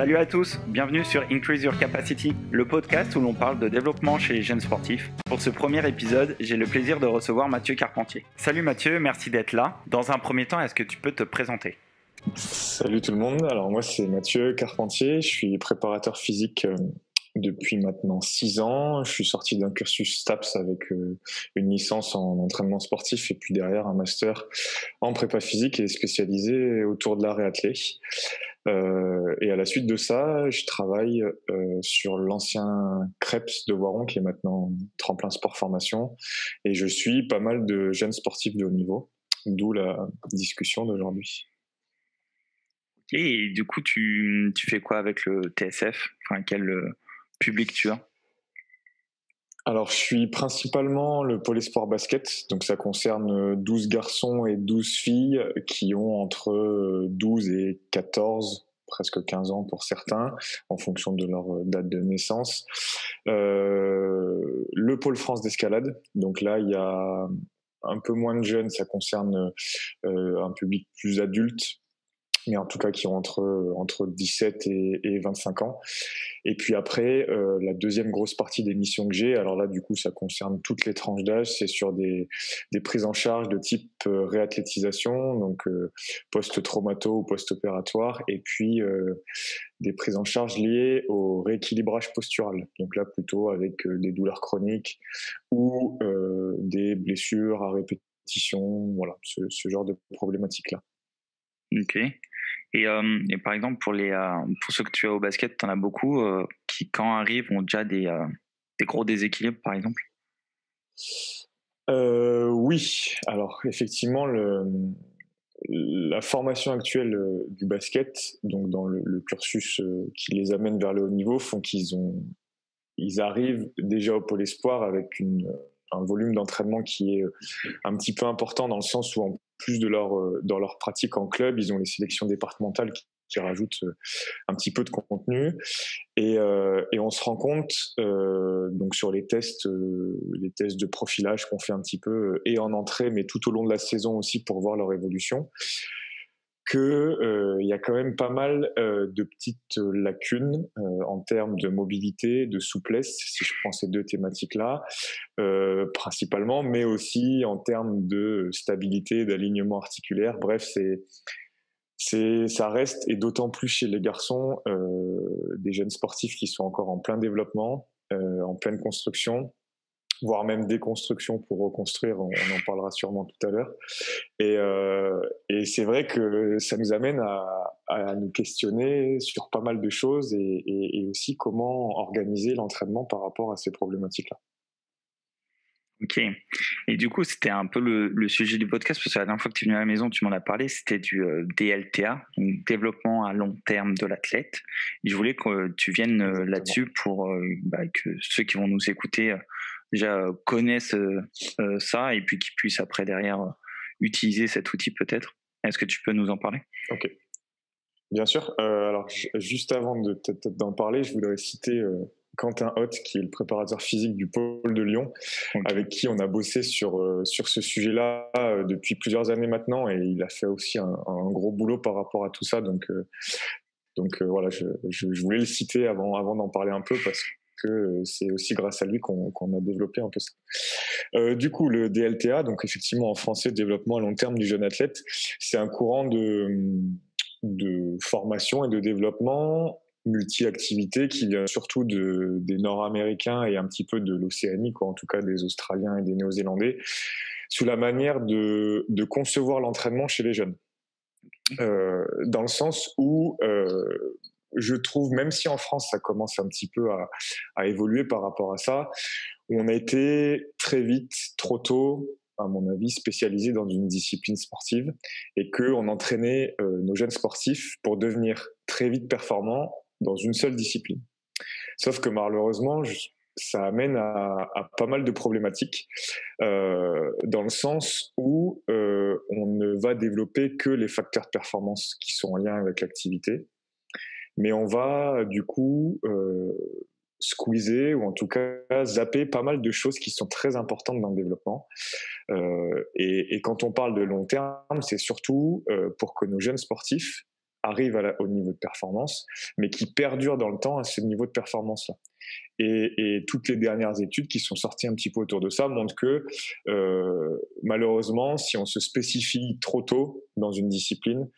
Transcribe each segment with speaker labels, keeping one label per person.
Speaker 1: Salut à tous, bienvenue sur Increase Your Capacity, le podcast où l'on parle de développement chez les jeunes sportifs. Pour ce premier épisode, j'ai le plaisir de recevoir Mathieu Carpentier. Salut Mathieu, merci d'être là. Dans un premier temps, est-ce que tu peux te présenter ?
Speaker 2: Salut tout le monde, alors moi c'est Mathieu Carpentier, je suis préparateur physique depuis maintenant 6 ans. Je suis sorti d'un cursus STAPS avec une licence en entraînement sportif et puis derrière un master en prépa physique et spécialisé autour de l'art et athlé. Et à la suite de ça, je travaille sur l'ancien CREPS de Voiron qui est maintenant Tremplin Sport Formation et je suis pas mal de jeunes sportifs de haut niveau, d'où la discussion d'aujourd'hui.
Speaker 1: Ok, et du coup, tu fais quoi avec le TSF ? Enfin, quel public tu as ?
Speaker 2: Alors, je suis principalement le pôle sport basket, donc ça concerne 12 garçons et 12 filles qui ont entre 12 et 14, presque 15 ans pour certains, en fonction de leur date de naissance. Le pôle France d'escalade, donc là, il y a un peu moins de jeunes, ça concerne un public plus adulte, mais en tout cas qui ont entre 17 et 25 ans. Et puis après, la deuxième grosse partie des missions que j'ai, alors là du coup ça concerne toutes les tranches d'âge, c'est sur des prises en charge de type réathlétisation, donc post-traumato ou post-opératoire, et puis des prises en charge liées au rééquilibrage postural, donc là plutôt avec des douleurs chroniques ou des blessures à répétition, voilà, ce genre de problématiques-là.
Speaker 1: Ok. Et par exemple, pour ceux que tu as au basket, tu en as beaucoup qui, quand arrivent, ont déjà des gros déséquilibres, par exemple ?
Speaker 2: Oui, alors effectivement, la formation actuelle du basket, donc dans le cursus qui les amène vers le haut niveau, font ils arrivent déjà au pôle espoir avec un volume d'entraînement qui est un petit peu important dans le sens où en plus de dans leur pratique en club, ils ont les sélections départementales qui rajoutent un petit peu de contenu et on se rend compte donc sur les tests de profilage qu'on fait un petit peu et en entrée mais tout au long de la saison aussi pour voir leur évolution que il y a quand même pas mal de petites lacunes en termes de mobilité, de souplesse, si je prends ces deux thématiques-là, principalement, mais aussi en termes de stabilité, d'alignement articulaire. Bref, ça reste, et d'autant plus chez les garçons, des jeunes sportifs qui sont encore en plein développement, en pleine construction, voire même déconstruction pour reconstruire, on en parlera sûrement tout à l'heure. Et c'est vrai que ça nous amène à nous questionner sur pas mal de choses et aussi comment organiser l'entraînement par rapport à ces problématiques-là.
Speaker 1: Ok. Et du coup, c'était un peu le sujet du podcast, parce que la dernière fois que tu es venu à la maison, tu m'en as parlé, c'était du DLTA, donc développement à long terme de l'athlète. Et je voulais que tu viennes là-dessus pour que ceux qui vont nous écouter déjà connaissent ça, et puis qu'ils puissent après derrière utiliser cet outil peut-être. Est-ce que tu peux nous en parler ?
Speaker 2: Ok. Bien sûr. Alors, juste avant d'en parler, je voudrais citer Quentin Hoth, qui est le préparateur physique du pôle de Lyon, avec qui on a bossé sur ce sujet-là depuis plusieurs années maintenant, et il a fait aussi un gros boulot par rapport à tout ça. Donc voilà, je voulais le citer avant d'en parler un peu, parce que c'est aussi grâce à lui qu'on a développé un peu ça. Du coup, le DLTA, donc effectivement en français, développement à long terme du jeune athlète, c'est un courant de formation et de développement multi-activités qui vient surtout des Nord-Américains et un petit peu de l'Océanie, en tout cas des Australiens et des Néo-Zélandais, sous la manière de concevoir l'entraînement chez les jeunes. Dans le sens où je trouve, même si en France ça commence un petit peu à évoluer par rapport à ça, on a été très vite, trop tôt, à mon avis, spécialisé dans une discipline sportive et qu'on entraînait nos jeunes sportifs pour devenir très vite performants dans une seule discipline. Sauf que malheureusement, ça amène à pas mal de problématiques dans le sens où on ne va développer que les facteurs de performance qui sont en lien avec l'activité, mais on va du coup squeezer ou en tout cas zapper pas mal de choses qui sont très importantes dans le développement. Et quand on parle de long terme, c'est surtout pour que nos jeunes sportifs arrivent au niveau de performance, mais qui perdurent dans le temps à ce niveau de performance-là. Et toutes les dernières études qui sont sorties un petit peu autour de ça montrent que malheureusement, si on se spécifie trop tôt dans une discipline,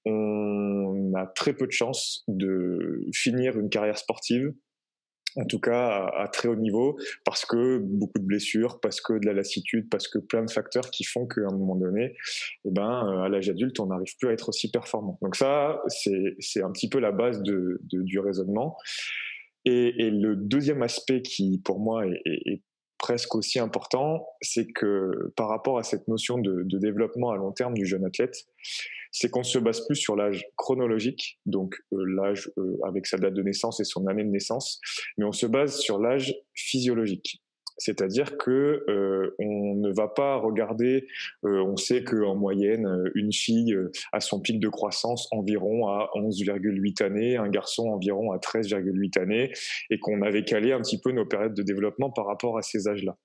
Speaker 2: on a très peu de chances de finir une carrière sportive, en tout cas à très haut niveau, parce que beaucoup de blessures, parce que de la lassitude, parce que plein de facteurs qui font qu'à un moment donné, à l'âge adulte, on n'arrive plus à être aussi performant. Donc ça, c'est un petit peu la base du raisonnement. Et le deuxième aspect qui, pour moi, est presque aussi important, c'est que par rapport à cette notion de développement à long terme du jeune athlète, c'est qu'on se base plus sur l'âge chronologique, donc l'âge avec sa date de naissance et son année de naissance, mais on se base sur l'âge physiologique. C'est-à-dire que on ne va pas regarder, on sait qu'en moyenne, une fille a son pic de croissance environ à 11,8 années, un garçon environ à 13,8 années, et qu'on avait calé un petit peu nos périodes de développement par rapport à ces âges-là.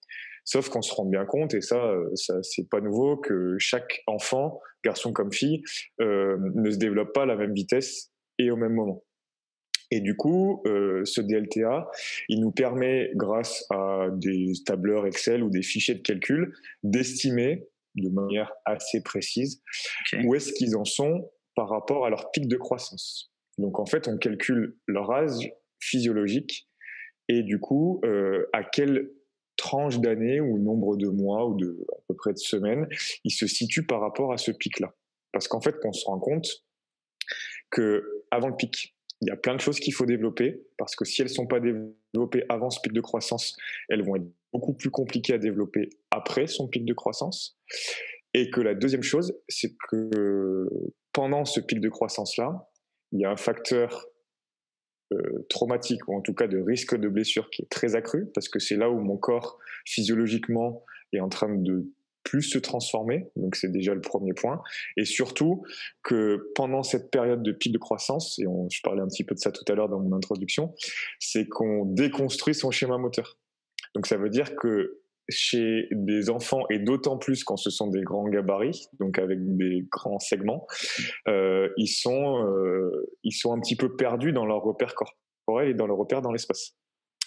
Speaker 2: Sauf qu'on se rend bien compte, et ça c'est pas nouveau, que chaque enfant, garçon comme fille, ne se développe pas à la même vitesse et au même moment. Et du coup, ce DLTA, il nous permet, grâce à des tableurs Excel ou des fichiers de calcul, d'estimer de manière assez précise où est-ce qu'ils en sont par rapport à leur pic de croissance. Donc en fait, on calcule leur âge physiologique et du coup, à quelle tranche d'année ou nombre de mois ou à peu près de semaines, ils se situent par rapport à ce pic-là. Parce qu'en fait, on se rend compte que avant le pic, il y a plein de choses qu'il faut développer, parce que si elles ne sont pas développées avant ce pic de croissance, elles vont être beaucoup plus compliquées à développer après son pic de croissance. Et que la deuxième chose, c'est que pendant ce pic de croissance-là, il y a un facteur traumatique, ou en tout cas de risque de blessure qui est très accru, parce que c'est là où mon corps, physiologiquement, est en train de plus se transformer, donc c'est déjà le premier point, et surtout que pendant cette période de pic de croissance, et je parlais un petit peu de ça tout à l'heure dans mon introduction, c'est qu'on déconstruit son schéma moteur. Donc ça veut dire que chez des enfants, et d'autant plus quand ce sont des grands gabarits, donc avec des grands segments, ils sont un petit peu perdus dans leur repère corporel et dans leur repère dans l'espace.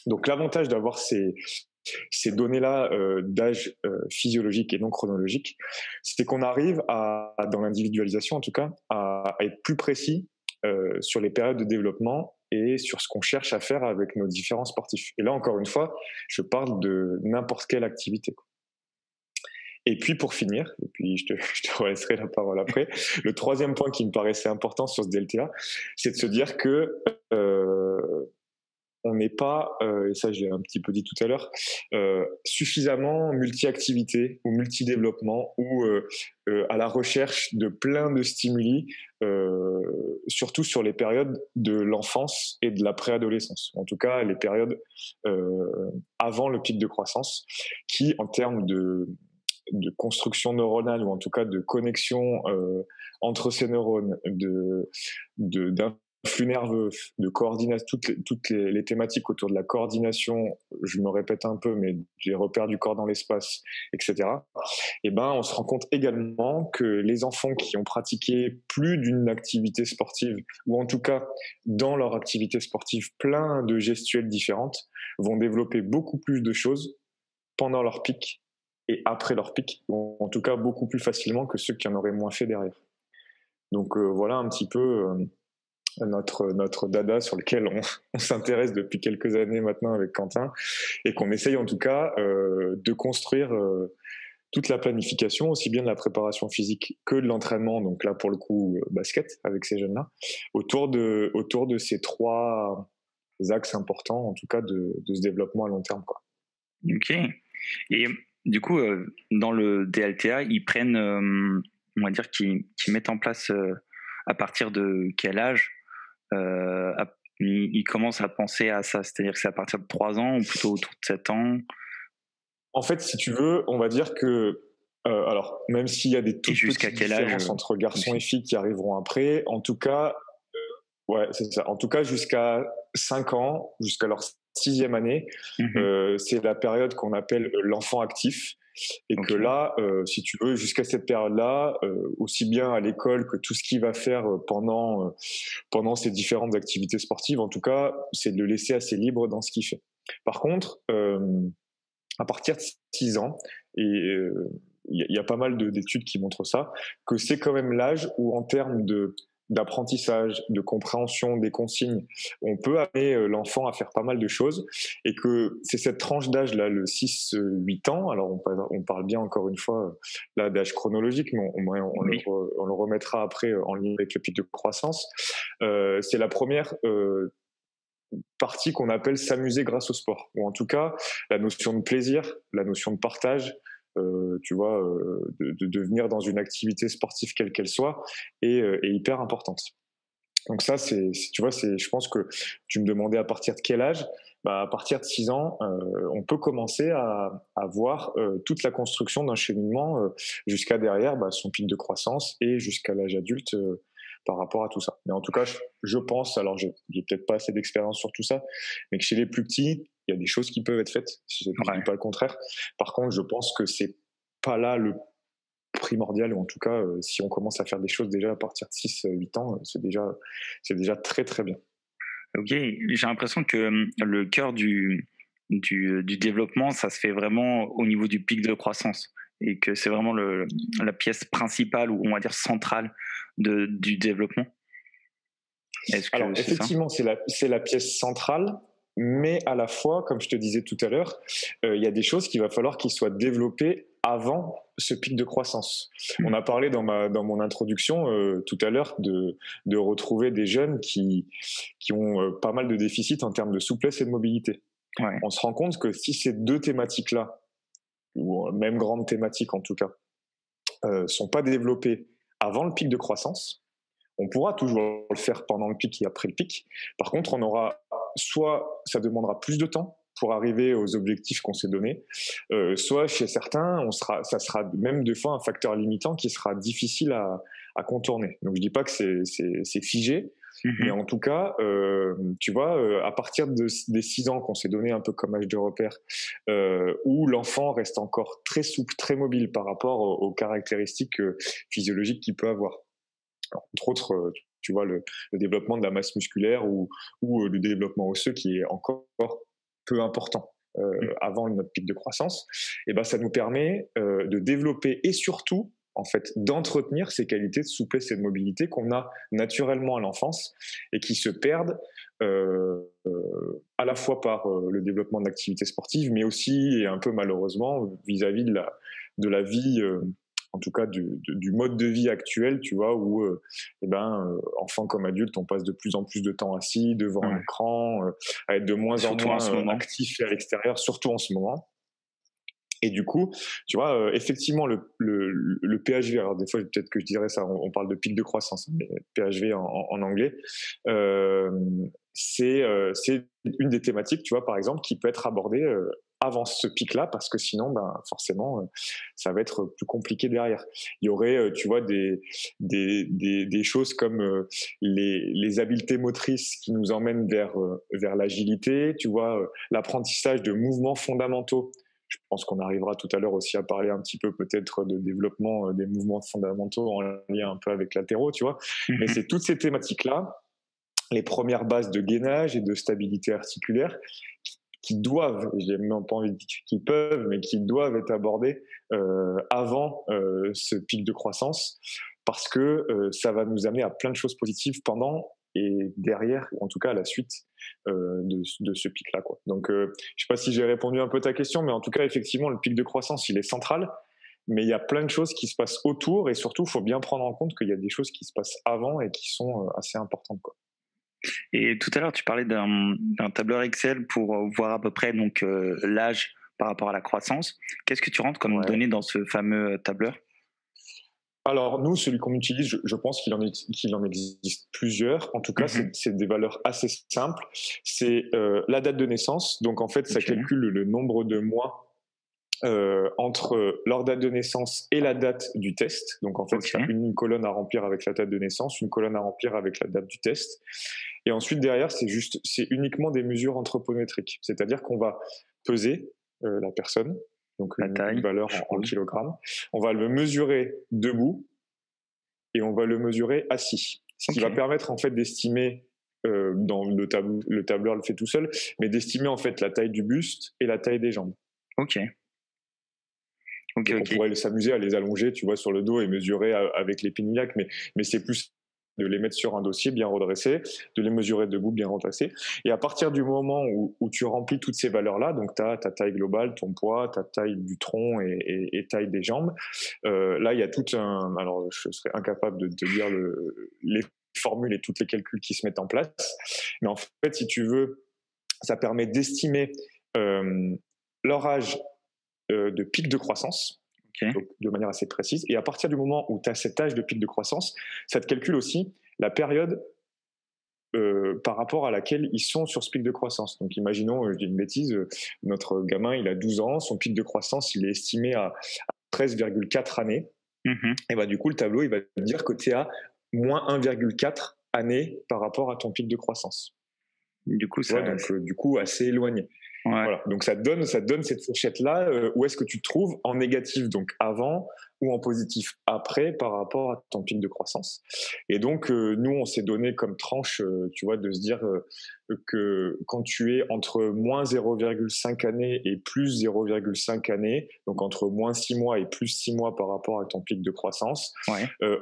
Speaker 2: Donc l'avantage d'avoir ces données-là d'âge physiologique et non chronologique, c'est qu'on arrive dans l'individualisation en tout cas, à être plus précis sur les périodes de développement et sur ce qu'on cherche à faire avec nos différents sportifs. Et là, encore une fois, je parle de n'importe quelle activité. Et puis pour finir, et puis je te laisserai la parole après, le troisième point qui me paraissait important sur ce DLTA, c'est de se dire que on n'est pas, et ça j'ai un petit peu dit tout à l'heure, suffisamment multi-activité ou multi-développement ou à la recherche de plein de stimuli, surtout sur les périodes de l'enfance et de la préadolescence. En tout cas, les périodes avant le pic de croissance, qui en termes de construction neuronale, ou en tout cas de connexion entre ces neurones, d'influx nerveux, de coordination, toutes les thématiques autour de la coordination, je me répète un peu, mais les repères du corps dans l'espace, etc. On se rend compte également que les enfants qui ont pratiqué plus d'une activité sportive, ou en tout cas dans leur activité sportive plein de gestuelles différentes, vont développer beaucoup plus de choses pendant leur pic et après leur pic, ou en tout cas beaucoup plus facilement que ceux qui en auraient moins fait derrière. Donc voilà un petit peu notre dada sur lequel on s'intéresse depuis quelques années maintenant avec Quentin, et qu'on essaye en tout cas de construire toute la planification, aussi bien de la préparation physique que de l'entraînement, donc là pour le coup basket avec ces jeunes-là, autour de ces trois axes importants en tout cas de ce développement à long terme, quoi.
Speaker 1: Ok. Et du coup, dans le DLTA, ils prennent, on va dire qu'ils mettent en place à partir de quel âge ils commencent à penser à ça, c'est-à-dire que c'est à partir de 3 ans ou plutôt autour de 7 ans?
Speaker 2: En fait, si tu veux, on va dire que alors, même s'il y a des toutes petites différences entre garçons et filles qui arriveront après, en tout cas, ouais, c'est ça. En tout cas, jusqu'à 5 ans, jusqu'à leur 6e année, c'est la période qu'on appelle l'enfant actif. Et que là, si tu veux, jusqu'à cette période-là, aussi bien à l'école que tout ce qu'il va faire pendant ses différentes activités sportives, en tout cas, c'est de le laisser assez libre dans ce qu'il fait. Par contre, à partir de 6 ans, et il y a pas mal d'études qui montrent ça, que c'est quand même l'âge où, en termes d'apprentissage, de compréhension des consignes, on peut amener l'enfant à faire pas mal de choses, et que c'est cette tranche d'âge-là, le 6-8 ans, alors on parle bien encore une fois là d'âge chronologique, mais on le remettra après en lien avec le pic de croissance, c'est la première partie qu'on appelle s'amuser grâce au sport, ou en tout cas la notion de plaisir, la notion de partage, tu vois, de venir dans une activité sportive quelle qu'elle soit, est hyper importante. Donc ça, tu vois, je pense que tu me demandais à partir de quel âge. Bah, à partir de 6 ans, on peut commencer à voir toute la construction d'un cheminement jusqu'à derrière son pic de croissance et jusqu'à l'âge adulte par rapport à tout ça. Mais en tout cas, je pense, alors j'ai peut-être pas assez d'expérience sur tout ça, mais que chez les plus petits, il y a des choses qui peuvent être faites, je ne dis pas le contraire. Par contre, je pense que c'est pas là le primordial, ou en tout cas, si on commence à faire des choses déjà à partir de 6-8 ans, c'est déjà très très bien.
Speaker 1: Ok, j'ai l'impression que le cœur du développement, ça se fait vraiment au niveau du pic de croissance, et que c'est vraiment la pièce principale, ou on va dire centrale, du développement.
Speaker 2: Alors effectivement, c'est la pièce centrale, mais à la fois, comme je te disais tout à l'heure, il y a des choses qu'il va falloir qu'ils soient développées avant ce pic de croissance. On a parlé dans mon introduction tout à l'heure de retrouver des jeunes qui ont pas mal de déficits en termes de souplesse et de mobilité.
Speaker 1: Ouais.
Speaker 2: On se rend compte que si ces deux thématiques-là, ou même grandes thématiques en tout cas, sont pas développées avant le pic de croissance, on pourra toujours le faire pendant le pic et après le pic. Par contre, soit ça demandera plus de temps pour arriver aux objectifs qu'on s'est donnés, soit chez certains, ça sera même des fois un facteur limitant qui sera difficile à contourner. Donc je dis pas que c'est figé, mais en tout cas, tu vois, à partir des 6 ans qu'on s'est donné un peu comme âge de repère, où l'enfant reste encore très souple, très mobile par rapport aux caractéristiques physiologiques qu'il peut avoir. Alors, entre autres, tu vois, le développement de la masse musculaire ou le développement osseux qui est encore peu important avant notre pic de croissance, et ben ça nous permet de développer et surtout en fait d'entretenir ces qualités de souplesse et de mobilité qu'on a naturellement à l'enfance et qui se perdent à la fois par le développement de l'activité sportive, mais aussi et un peu malheureusement vis-à-vis de la vie en tout cas du mode de vie actuel, tu vois, où enfant comme adulte, on passe de plus en plus de temps assis devant un écran, à être de moins en moins actif à l'extérieur, surtout en ce moment. Et du coup, tu vois, effectivement, le PHV, alors des fois, peut-être que je dirais ça, on parle de pic de croissance, mais PHV en anglais, c'est une des thématiques, tu vois, par exemple, qui peut être abordée avant ce pic-là, parce que sinon, forcément, ça va être plus compliqué derrière. Il y aurait, tu vois, des choses comme les habiletés motrices qui nous emmènent vers l'agilité, tu vois, l'apprentissage de mouvements fondamentaux. Je pense qu'on arrivera tout à l'heure aussi à parler un petit peu peut-être de développement des mouvements fondamentaux en lien un peu avec latéraux, tu vois. Mais c'est toutes ces thématiques-là, les premières bases de gainage et de stabilité articulaire qui doivent, j'ai même pas envie de dire qu'ils peuvent, mais qui doivent être abordées avant ce pic de croissance, parce que ça va nous amener à plein de choses positives pendant et derrière, ou en tout cas à la suite de ce pic-là, quoi. Donc, je sais pas si j'ai répondu un peu à ta question, mais en tout cas, effectivement, le pic de croissance, il est central, mais il y a plein de choses qui se passent autour, et surtout, il faut bien prendre en compte qu'il y a des choses qui se passent avant et qui sont assez importantes, quoi.
Speaker 1: Et tout à l'heure, tu parlais d'un tableur Excel pour voir à peu près donc l'âge par rapport à la croissance. Qu'est-ce que tu rentres comme données dans ce fameux tableur?
Speaker 2: Alors nous, celui qu'on utilise, je pense qu'il en existe plusieurs. En tout cas, c'est des valeurs assez simples. C'est la date de naissance. Donc en fait, ça calcule le nombre de mois entre leur date de naissance et la date du test. Donc en fait, il y a une colonne à remplir avec la date de naissance, une colonne à remplir avec la date du test. Et ensuite, derrière, c'est uniquement des mesures anthropométriques. C'est-à-dire qu'on va peser la personne, donc
Speaker 1: La
Speaker 2: une
Speaker 1: taille,
Speaker 2: valeur en kilogrammes. On va le mesurer debout et on va le mesurer assis. Ce qui va permettre en fait d'estimer, dans le tableur le fait tout seul, mais d'estimer en fait la taille du buste et la taille des jambes.
Speaker 1: Ok.
Speaker 2: Donc on pourrait s'amuser à les allonger, tu vois, sur le dos et mesurer avec les pinillacs, mais c'est plus de les mettre sur un dossier bien redressé, de les mesurer debout bien redressé. Et à partir du moment où tu remplis toutes ces valeurs-là, donc tu as ta taille globale, ton poids, ta taille du tronc et taille des jambes, là il y a tout un... Alors je serais incapable de te dire les formules et tous les calculs qui se mettent en place, mais en fait si tu veux, ça permet d'estimer leur âge de pic de croissance, donc de manière assez précise. Et à partir du moment où tu as cet âge de pic de croissance, ça te calcule aussi la période par rapport à laquelle ils sont sur ce pic de croissance. Donc imaginons, je dis une bêtise, notre gamin, il a 12 ans, son pic de croissance, il est estimé à 13,4 années. Et bah, du coup, le tableau, il va te dire que tu es à moins 1,4 années par rapport à ton pic de croissance.
Speaker 1: Du coup, ça...
Speaker 2: donc, du coup, assez éloigné.
Speaker 1: Ouais.
Speaker 2: Voilà. Donc ça te donne cette fourchette-là, où est-ce que tu te trouves en négatif, donc avant, ou en positif après par rapport à ton pic de croissance. Et donc, nous, on s'est donné comme tranche, tu vois, de se dire que quand tu es entre moins 0,5 années et plus 0,5 années, donc entre moins 6 mois et plus 6 mois par rapport à ton pic de croissance,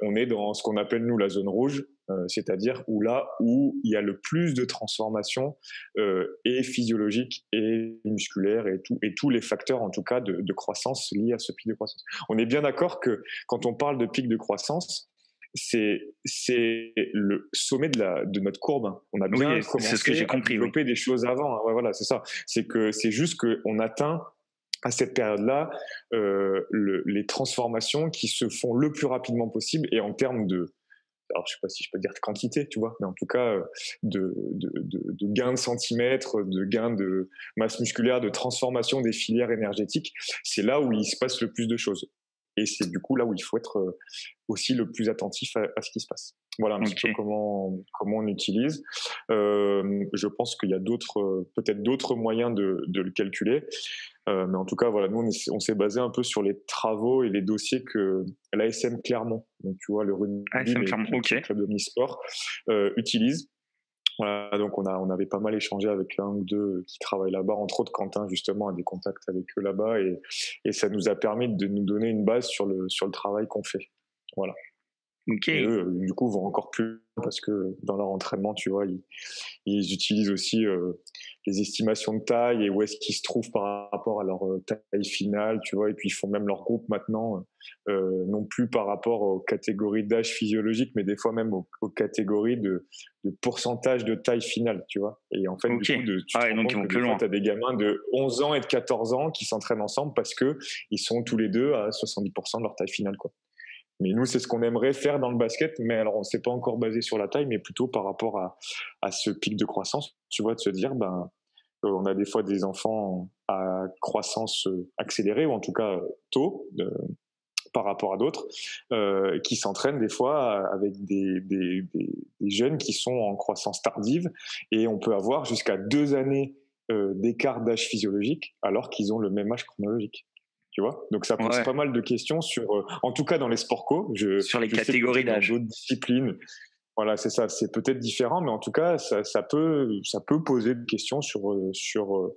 Speaker 2: on est dans ce qu'on appelle, nous, la zone rouge, c'est-à-dire là où il y a le plus de transformations et physiologiques et musculaires et tous les facteurs, en tout cas, de croissance liés à ce pic de croissance. On est bien d'accord que quand on parle de pic de croissance, c'est le sommet de notre courbe. On a bien commencé
Speaker 1: ce que j'ai compris,
Speaker 2: à développer des choses avant. Ouais, voilà, c'est ça. C'est juste qu'on atteint à cette période-là les transformations qui se font le plus rapidement possible et en termes de, alors je sais pas si je peux dire de quantité, tu vois, mais en tout cas de gains de centimètres, de gains de masse musculaire, de transformation des filières énergétiques, c'est là où il se passe le plus de choses. Et c'est du coup là où il faut être aussi le plus attentif à ce qui se passe. Voilà un petit peu comment on utilise. Je pense qu'il y a peut-être d'autres moyens de le calculer. Mais en tout cas, voilà, nous, on s'est basé un peu sur les travaux et les dossiers que l'ASM Clermont, donc tu vois, le rugby, le club d'omnisport, utilise. Voilà, donc on avait pas mal échangé avec un ou deux qui travaillent là-bas, entre autres Quentin, justement, a des contacts avec eux là-bas, et ça nous a permis de nous donner une base sur le travail qu'on fait. Voilà. Et eux, du coup, vont encore plus loin parce que dans leur entraînement, tu vois, ils utilisent aussi les estimations de taille et où est-ce qu'ils se trouvent par rapport à leur taille finale, tu vois, et puis ils font même leur groupe maintenant, non plus par rapport aux catégories d'âge physiologique, mais des fois même aux catégories de pourcentage de taille finale, tu vois. Et en fait, du coup, tu te rends compte que des fois, tu as des gamins de 11 ans et de 14 ans qui s'entraînent ensemble parce qu'ils sont tous les deux à 70% de leur taille finale, quoi. Mais nous, c'est ce qu'on aimerait faire dans le basket, mais alors on ne s'est pas encore basé sur la taille, mais plutôt par rapport à ce pic de croissance, tu vois, de se dire, on a des fois des enfants à croissance accélérée, ou en tout cas tôt, par rapport à d'autres, qui s'entraînent des fois avec des jeunes qui sont en croissance tardive, et on peut avoir jusqu'à 2 années d'écart d'âge physiologique, alors qu'ils ont le même âge chronologique. Tu vois, donc ça pose pas mal de questions sur, en tout cas dans les sports co,
Speaker 1: sur les catégories d'âge.
Speaker 2: Dans d'autres disciplines, voilà, c'est ça, c'est peut-être différent, mais en tout cas, ça peut poser des questions sur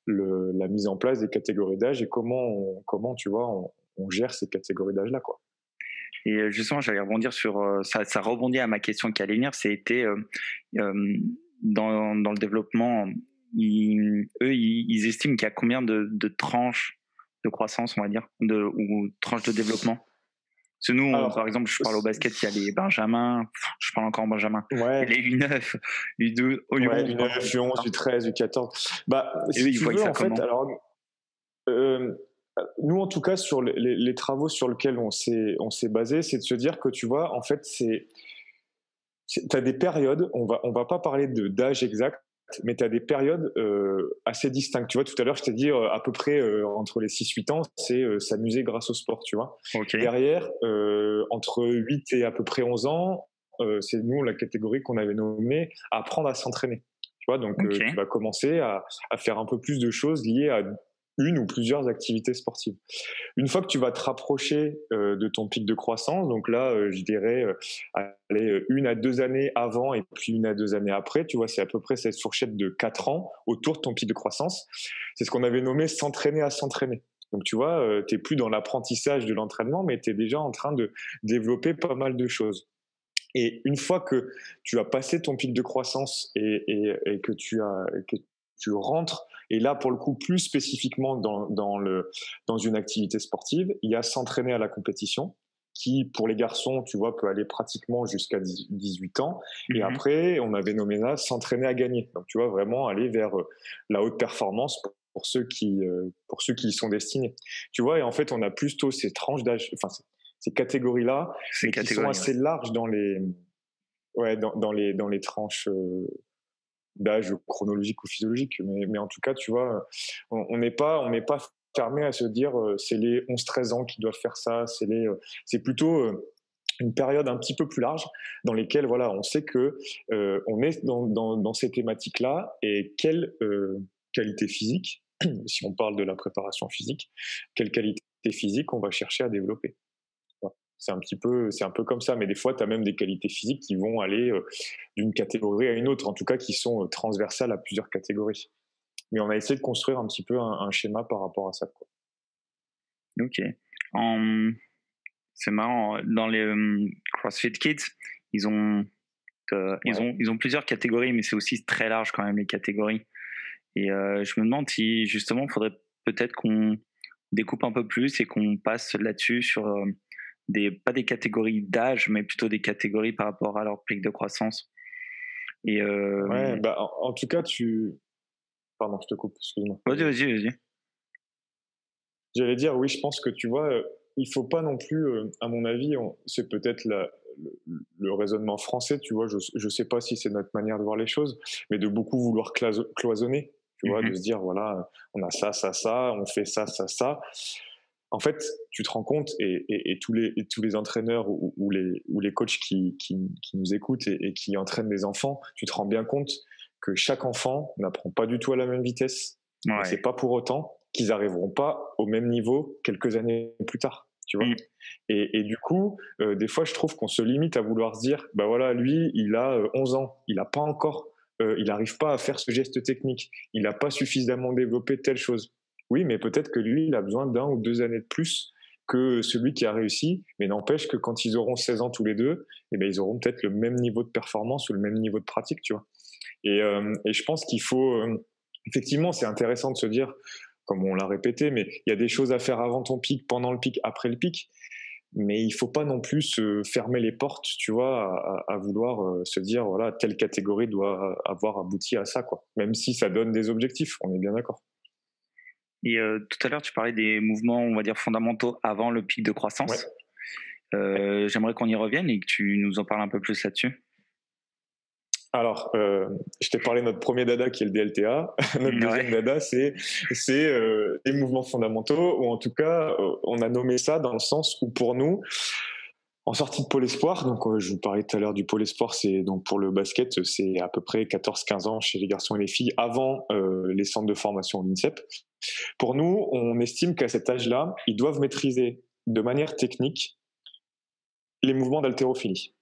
Speaker 2: la mise en place des catégories d'âge et comment tu vois, on gère ces catégories d'âge là, quoi.
Speaker 1: Et justement, j'allais rebondir sur ça rebondit à ma question qui allait venir, c'était dans le développement, ils estiment qu'il y a combien de tranches de croissance, on va dire, ou tranches de développement. Parce que nous, par exemple, je parle au basket, il y a les Benjamins, je parle encore en Benjamin, il y a les U9, U2,
Speaker 2: U11, U11, U13, U14. Si tu veux, en fait, alors, nous, en tout cas, sur les travaux sur lesquels on s'est basé, c'est de se dire que, tu vois, en fait, t'as des périodes, on va pas parler d'âge exact, mais tu as des périodes assez distinctes. Tu vois, tout à l'heure, je t'ai dit à peu près entre les 6-8 ans, c'est s'amuser grâce au sport, tu vois. Derrière, entre 8 et à peu près 11 ans, c'est nous la catégorie qu'on avait nommée apprendre à s'entraîner. Tu vois, donc tu vas commencer à faire un peu plus de choses liées à une ou plusieurs activités sportives. Une fois que tu vas te rapprocher de ton pic de croissance, donc là, je dirais, allez, 1 à 2 années avant et puis 1 à 2 années après, tu vois, c'est à peu près cette fourchette de 4 ans autour de ton pic de croissance. C'est ce qu'on avait nommé s'entraîner à s'entraîner. Donc tu vois, tu n'es plus dans l'apprentissage de l'entraînement, mais tu es déjà en train de développer pas mal de choses. Et une fois que tu as passé ton pic de croissance et que tu rentres, et là pour le coup plus spécifiquement dans une activité sportive, il y a s'entraîner à la compétition, qui pour les garçons, tu vois, peut aller pratiquement jusqu'à 18 ans. Et après, on avait nommé ça s'entraîner à gagner. Donc tu vois, vraiment aller vers la haute performance pour ceux qui y sont destinés. Tu vois, et en fait, on a plutôt ces tranches d'âge, enfin ces catégories-là, mais qui sont assez larges dans les tranches d'âge chronologique ou physiologique. Mais en tout cas, tu vois, on n'est pas fermé à se dire c'est les 11-13 ans qui doivent faire ça, c'est plutôt une période un petit peu plus large dans lesquelles voilà, on sait que on est dans ces thématiques-là et quelle qualité physique, si on parle de la préparation physique, quelle qualité physique on va chercher à développer. C'est un peu comme ça, mais des fois, tu as même des qualités physiques qui vont aller d'une catégorie à une autre, en tout cas qui sont transversales à plusieurs catégories. Mais on a essayé de construire un petit peu un schéma par rapport à ça, quoi.
Speaker 1: Ok. C'est marrant, dans les CrossFit Kids, ils ont plusieurs catégories, mais c'est aussi très large quand même les catégories. Et je me demande si justement, il faudrait peut-être qu'on découpe un peu plus et qu'on passe là-dessus sur pas des catégories d'âge, mais plutôt des catégories par rapport à leur pic de croissance. Et
Speaker 2: ouais, bah, en tout cas, Pardon, je te coupe, excuse-moi.
Speaker 1: Vas-y.
Speaker 2: J'allais dire, oui, je pense que tu vois, il faut pas non plus, à mon avis, c'est peut-être le raisonnement français, tu vois, je sais pas si c'est notre manière de voir les choses, mais de beaucoup vouloir cloisonner, tu vois, de se dire, voilà, on a ça, on fait ça. En fait, tu te rends compte, et tous les entraîneurs ou les coachs qui nous écoutent et qui entraînent des enfants, tu te rends bien compte que chaque enfant n'apprend pas du tout à la même vitesse. Ouais. Et c'est pas pour autant qu'ils arriveront pas au même niveau quelques années plus tard, tu vois. Et du coup, des fois, je trouve qu'on se limite à vouloir se dire, bah voilà, lui, il a 11 ans, il a pas encore, il n'arrive pas à faire ce geste technique, il n'a pas suffisamment développé telle chose. Oui, mais peut-être que lui, il a besoin d'1 ou 2 années de plus que celui qui a réussi, mais n'empêche que quand ils auront 16 ans tous les deux, eh ben, ils auront peut-être le même niveau de performance ou le même niveau de pratique, tu vois. Et je pense qu'il faut, effectivement, c'est intéressant de se dire, comme on l'a répété, mais il y a des choses à faire avant ton pic, pendant le pic, après le pic, mais il faut pas non plus se fermer les portes, tu vois, à vouloir se dire, voilà, telle catégorie doit avoir abouti à ça, quoi. Même si ça donne des objectifs, on est bien d'accord.
Speaker 1: Et tout à l'heure, tu parlais des mouvements, on va dire, fondamentaux avant le pic de croissance. Ouais. J'aimerais qu'on y revienne et que tu nous en parles un peu plus là-dessus.
Speaker 2: Alors, je t'ai parlé de notre premier dada qui est le DLTA. Notre deuxième dada, c'est les mouvements fondamentaux, ou en tout cas, on a nommé ça dans le sens où pour nous, en sortie de Pôle Espoir, donc je vous parlais tout à l'heure du Pôle Espoir, c'est donc pour le basket, c'est à peu près 14-15 ans chez les garçons et les filles, avant les centres de formation de l'INSEP. Pour nous, on estime qu'à cet âge-là, ils doivent maîtriser de manière technique les mouvements d'haltérophilie.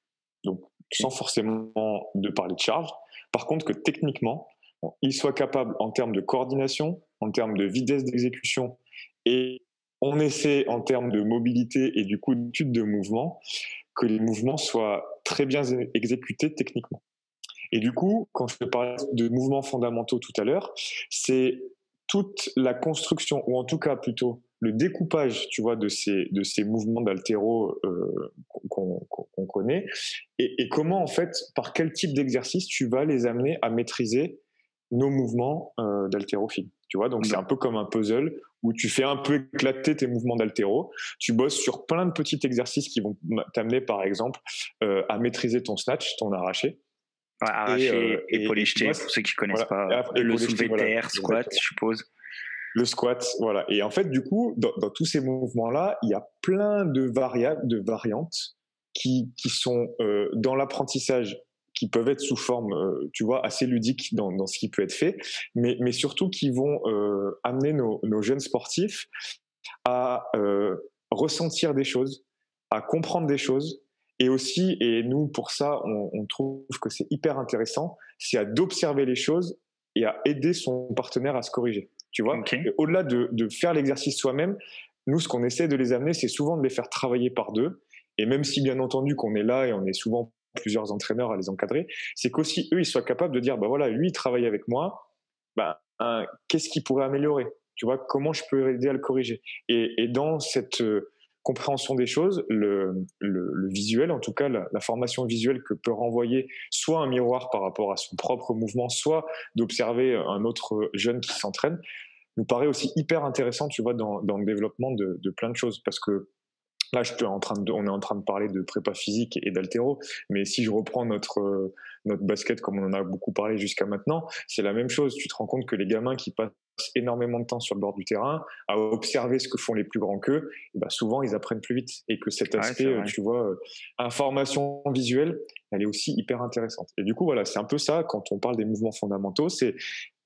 Speaker 2: Donc, sans forcément de parler de charge. Par contre, que techniquement, ils soient capables en termes de coordination, en termes de vitesse d'exécution, et on essaie en termes de mobilité et du coup d'étude de mouvement, que les mouvements soient très bien exécutés techniquement. Et du coup, quand je te parlais de mouvements fondamentaux tout à l'heure, c'est toute la construction, ou en tout cas plutôt le découpage, tu vois, de ces mouvements d'haltéro qu'on connaît, et comment en fait, par quel type d'exercice tu vas les amener à maîtriser nos mouvements d'haltérophilie. Tu vois, donc c'est un peu comme un puzzle où tu fais un peu éclater tes mouvements d'haltéro, tu bosses sur plein de petits exercices qui vont t'amener par exemple à maîtriser ton snatch, ton arraché.
Speaker 1: Ouais, arraché, épaulé jeté, pour ceux qui ne connaissent pas. Le soulevé de terre, squat, je suppose.
Speaker 2: Le squat, voilà. Et en fait, du coup, dans tous ces mouvements-là, il y a plein de variantes qui sont dans l'apprentissage, qui peuvent être sous forme, tu vois, assez ludique dans ce qui peut être fait, mais surtout qui vont amener nos jeunes sportifs à ressentir des choses, à comprendre des choses, et aussi, et nous pour ça, on trouve que c'est hyper intéressant, c'est à d'observer les choses et à aider son partenaire à se corriger. Tu vois,
Speaker 1: Ok.
Speaker 2: au-delà de faire l'exercice soi-même, nous, ce qu'on essaie de les amener, c'est souvent de les faire travailler par deux. Et même si, bien entendu, qu'on est là et on est souvent plusieurs entraîneurs à les encadrer, c'est qu'aussi eux, ils soient capables de dire, bah voilà, lui, il travaille avec moi, bah, qu'est-ce qu'il pourrait améliorer? Tu vois, comment je peux aider à le corriger? Et dans cette compréhension des choses, le visuel, en tout cas la formation visuelle que peut renvoyer soit un miroir par rapport à son propre mouvement, soit d'observer un autre jeune qui s'entraîne, nous paraît aussi hyper intéressant, tu vois, dans le développement de plein de choses. Parce que là, on est en train de parler de prépa physique et d'haltéro, mais si je reprends notre basket comme on en a beaucoup parlé jusqu'à maintenant, c'est la même chose. Tu te rends compte que les gamins qui passent énormément de temps sur le bord du terrain à observer ce que font les plus grands qu'eux, et ben souvent ils apprennent plus vite, et que cet
Speaker 1: Ouais, c'est
Speaker 2: aspect,
Speaker 1: vrai.
Speaker 2: tu vois, information visuelle, elle est aussi hyper intéressante. Et du coup, voilà, c'est un peu ça quand on parle des mouvements fondamentaux, c'est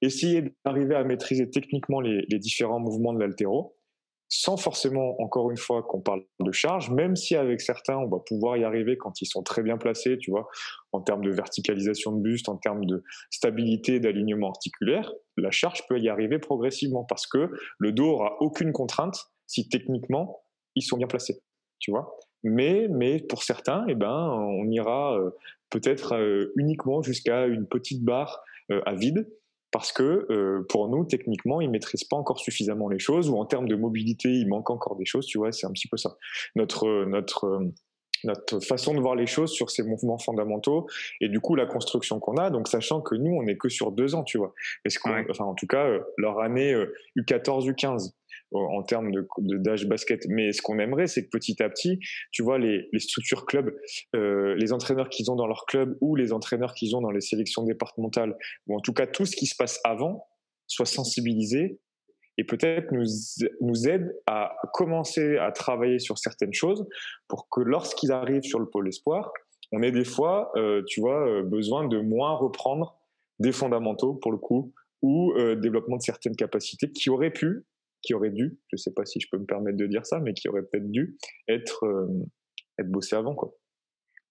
Speaker 2: essayer d'arriver à maîtriser techniquement les différents mouvements de l'haltéro, sans forcément, encore une fois, qu'on parle de charge, même si avec certains, on va pouvoir y arriver quand ils sont très bien placés, tu vois, en termes de verticalisation de buste, en termes de stabilité et d'alignement articulaire, la charge peut y arriver progressivement parce que le dos aura aucune contrainte si techniquement, ils sont bien placés, tu vois. Mais pour certains, eh ben, on ira peut-être uniquement jusqu'à une petite barre à vide, parce que pour nous, techniquement, ils ne maîtrisent pas encore suffisamment les choses, ou en termes de mobilité, il manque encore des choses, tu vois, c'est un petit peu ça. Notre façon de voir les choses sur ces mouvements fondamentaux, et du coup la construction qu'on a, donc sachant que nous, on n'est que sur 2 ans, tu vois.
Speaker 1: Ouais.
Speaker 2: Enfin, en tout cas, leur année U14, U15, en termes d'âge basket. Mais ce qu'on aimerait, c'est que petit à petit, tu vois, les structures clubs, les entraîneurs qu'ils ont dans leur club, ou les entraîneurs qu'ils ont dans les sélections départementales, ou en tout cas tout ce qui se passe avant, soit sensibilisé, et peut-être nous aide à commencer à travailler sur certaines choses pour que lorsqu'ils arrivent sur le pôle espoir, on ait des fois, tu vois, besoin de moins reprendre des fondamentaux pour le coup, ou développement de certaines capacités qui auraient dû, je ne sais pas si je peux me permettre de dire ça, mais qui auraient peut-être dû être, être bossées avant, quoi.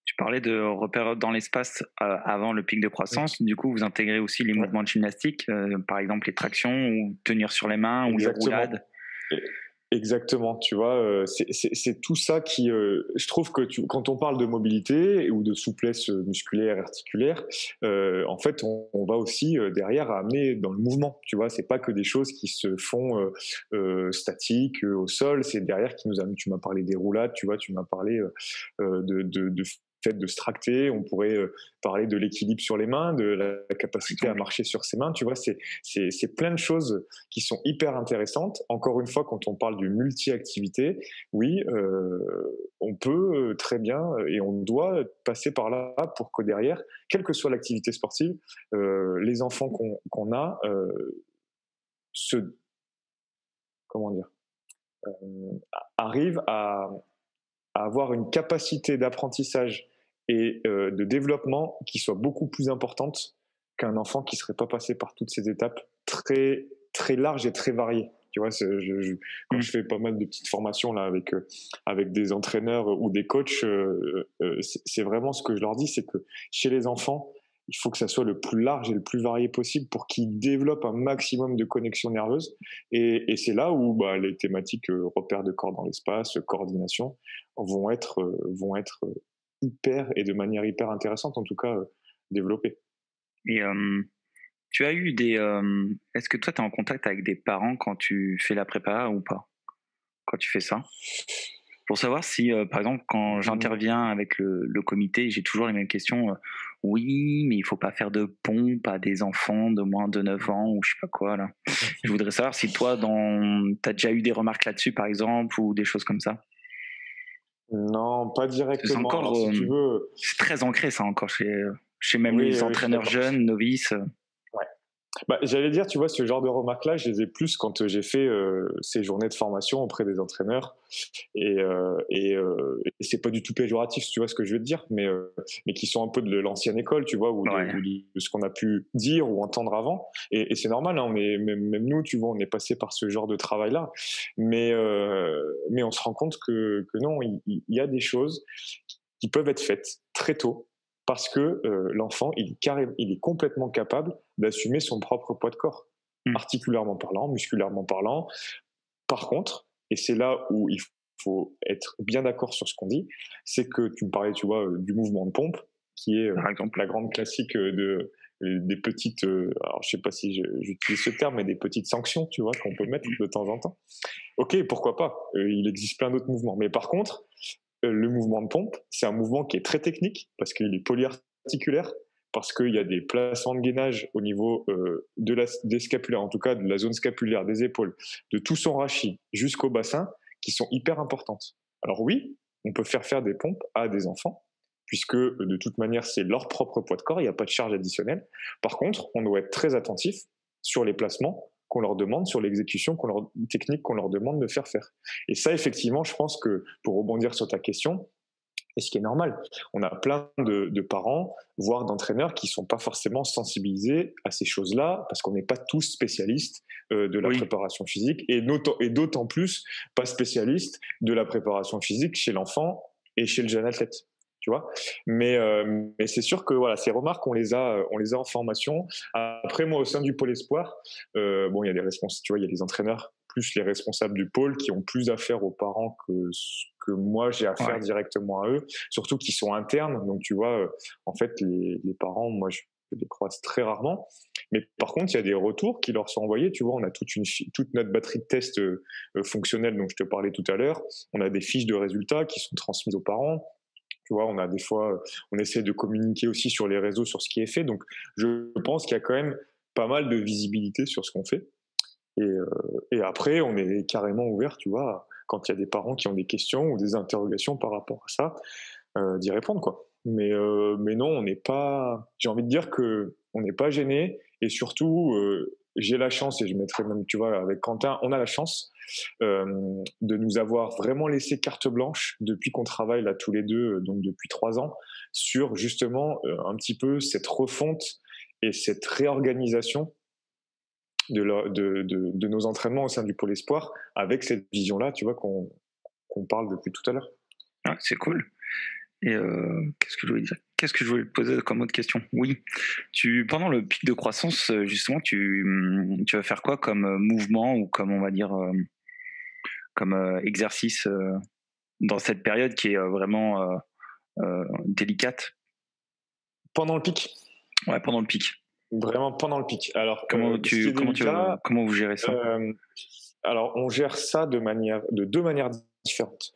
Speaker 1: Tu parlais de repères dans l'espace avant le pic de croissance. Du coup, vous intégrez aussi les
Speaker 2: Ouais,
Speaker 1: mouvements de gymnastique, par exemple les tractions ou tenir sur les mains ou les
Speaker 2: exactement.
Speaker 1: roulades.
Speaker 2: Exactement, tu vois, c'est tout ça qui, je trouve que quand on parle de mobilité ou de souplesse musculaire, articulaire, en fait, on va aussi derrière amener dans le mouvement, tu vois, c'est pas que des choses qui se font statiques au sol, c'est derrière qui nous amène. Tu m'as parlé des roulades, tu vois, tu m'as parlé de fait de se tracter, on pourrait parler de l'équilibre sur les mains, de la capacité à marcher sur ses mains, tu vois, c'est plein de choses qui sont hyper intéressantes. Encore une fois, quand on parle du multi-activité, oui, on peut très bien et on doit passer par là pour que derrière, quelle que soit l'activité sportive, les enfants qu'on a se, comment dire, arrivent à avoir une capacité d'apprentissage et de développement qui soit beaucoup plus importante qu'un enfant qui ne serait pas passé par toutes ces étapes très, très larges et très variées. Tu vois, quand
Speaker 1: Mm.
Speaker 2: je fais pas mal de petites formations là avec des entraîneurs ou des coachs, c'est vraiment ce que je leur dis, c'est que chez les enfants, il faut que ça soit le plus large et le plus varié possible pour qu'ils développent un maximum de connexion nerveuse. Et c'est là où bah, les thématiques repères de corps dans l'espace, coordination, vont être hyper, et de manière hyper intéressante en tout cas, développées.
Speaker 1: Et tu as eu des. Est-ce que toi, tu es en contact avec des parents quand tu fais la prépa ou pas? Quand tu fais ça? Pour savoir si, par exemple, quand j'interviens avec le comité, j'ai toujours les mêmes questions. Oui, mais il faut pas faire de pompe à des enfants de moins de 9 ans ou je sais pas quoi là. Je voudrais savoir si toi, t'as déjà eu des remarques là-dessus, par exemple, ou des choses comme ça.
Speaker 2: Non, pas
Speaker 1: Parce que c'est
Speaker 2: directement. Alors
Speaker 1: encore,
Speaker 2: si tu veux,
Speaker 1: c'est très ancré ça encore chez même
Speaker 2: oui,
Speaker 1: les
Speaker 2: oui, je suis
Speaker 1: entraîneurs
Speaker 2: d'accord.
Speaker 1: jeunes, novices.
Speaker 2: Ouais. Bah, j'allais dire, tu vois, ce genre de remarques-là, je les ai plus quand j'ai fait ces journées de formation auprès des entraîneurs. Et c'est pas du tout péjoratif, tu vois ce que je veux te dire, mais qui sont un peu de l'ancienne école, tu vois,
Speaker 1: Ouais.
Speaker 2: ou de ce qu'on a pu dire ou entendre avant. Et c'est normal, hein, même nous, tu vois, on est passé par ce genre de travail-là. Mais on se rend compte que non, il y a des choses qui peuvent être faites très tôt parce que l'enfant, il est complètement capable d'assumer son propre poids de corps,
Speaker 1: Mm.
Speaker 2: articulairement parlant, musculairement parlant. Par contre, et c'est là où il faut être bien d'accord sur ce qu'on dit, c'est que tu me parlais, tu vois, du mouvement de pompe, qui est
Speaker 1: Par exemple.
Speaker 2: la grande classique des petites, alors je sais pas si j'utilise ce terme, mais des petites sanctions, tu vois, qu'on peut mettre de temps en temps. Ok, pourquoi pas, il existe plein d'autres mouvements. Mais par contre, le mouvement de pompe, c'est un mouvement qui est très technique parce qu'il est polyarticulaire, parce qu'il y a des placements de gainage au niveau des scapulaires, en tout cas de la zone scapulaire, des épaules, de tout son rachis jusqu'au bassin, qui sont hyper importantes. Alors oui, on peut faire des pompes à des enfants, puisque de toute manière, c'est leur propre poids de corps, il n'y a pas de charge additionnelle. Par contre, on doit être très attentif sur les placements qu'on leur demande, sur l'exécution technique qu'on leur demande de faire. Et ça, effectivement, je pense que, pour rebondir sur ta question, et ce qui est normal, on a plein de parents, voire d'entraîneurs qui ne sont pas forcément sensibilisés à ces choses-là, parce qu'on n'est pas tous spécialistes de la
Speaker 1: Oui.
Speaker 2: préparation physique, et d'autant plus pas spécialistes de la préparation physique chez l'enfant et chez le jeune athlète. Tu vois, mais c'est sûr que voilà, ces remarques on les a en formation. Après, moi, au sein du pôle espoir, bon, il y a des responsables, tu vois, il y a les entraîneurs plus les responsables du pôle qui ont plus affaire aux parents que ce que moi j'ai affaire
Speaker 1: Ouais.
Speaker 2: directement à eux, surtout qu'ils sont internes. Donc tu vois, en fait, les parents, moi je les croise très rarement. Mais par contre, il y a des retours qui leur sont envoyés. Tu vois, on a toute notre batterie de tests fonctionnels dont je te parlais tout à l'heure. On a des fiches de résultats qui sont transmises aux parents. Tu vois, on a des fois, on essaie de communiquer aussi sur les réseaux sur ce qui est fait. Donc, je pense qu'il y a quand même pas mal de visibilité sur ce qu'on fait. Et après, on est carrément ouvert, tu vois, quand il y a des parents qui ont des questions ou des interrogations par rapport à ça, d'y répondre, quoi. Mais non, on n'est pas. J'ai envie de dire que on n'est pas gêné, et surtout, j'ai la chance, et je mettrai même, tu vois, avec Quentin, on a la chance de nous avoir vraiment laissé carte blanche depuis qu'on travaille là tous les deux, donc depuis 3 ans, sur justement un petit peu cette refonte et cette réorganisation de nos entraînements au sein du pôle espoir, avec cette vision-là, tu vois, qu'on parle depuis tout à l'heure.
Speaker 1: Ah, c'est cool. Et qu'est-ce que je voulais dire? Qu'est-ce que je voulais te poser comme autre question? Oui, pendant le pic de croissance, justement, tu vas faire quoi comme mouvement ou comme, on va dire, comme exercice dans cette période qui est vraiment délicate?
Speaker 2: Pendant le pic,
Speaker 1: Ouais, pendant le pic.
Speaker 2: vraiment pendant le pic. Alors, ce qui est délicat,
Speaker 1: Comment vous gérez ça?
Speaker 2: euh, alors on gère ça de deux manières différentes.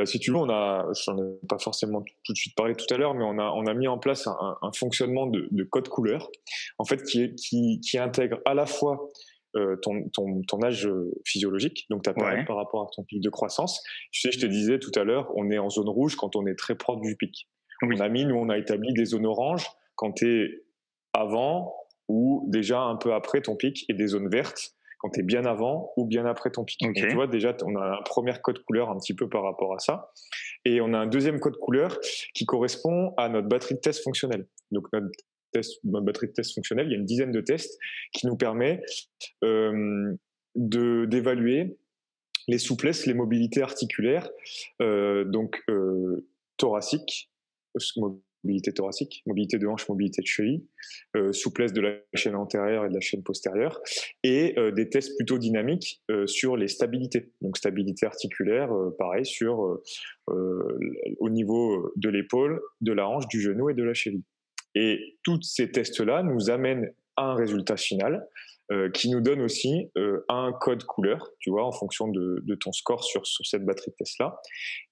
Speaker 2: Si tu veux, j'en ai pas forcément tout de suite parlé tout à l'heure, mais on a mis en place un fonctionnement de code couleur, en fait, qui intègre à la fois ton âge physiologique, donc ta période
Speaker 1: Ouais,
Speaker 2: par rapport à ton pic de croissance. Tu sais, je te disais tout à l'heure, on est en zone rouge quand on est très proche du pic.
Speaker 1: oui,
Speaker 2: Nous, on a établi des zones oranges quand tu es avant ou déjà un peu après ton pic, et des zones vertes quand tu es bien avant ou bien après ton pic.
Speaker 1: ok,
Speaker 2: Donc tu vois, déjà, on a un premier code couleur un petit peu par rapport à ça. Et on a un deuxième code couleur qui correspond à notre batterie de tests fonctionnelle. Donc notre batterie de tests fonctionnelle, il y a une dizaine de tests qui nous permet d'évaluer les souplesses, les mobilités articulaires, thoracique, mobilité thoracique, mobilité de hanche, mobilité de cheville, souplesse de la chaîne antérieure et de la chaîne postérieure, et des tests plutôt dynamiques sur les stabilités. Donc stabilité articulaire, pareil, au niveau de l'épaule, de la hanche, du genou et de la cheville. Et tous ces tests-là nous amènent à un résultat final qui nous donne aussi un code couleur, tu vois, en fonction de ton score sur cette batterie de tests-là.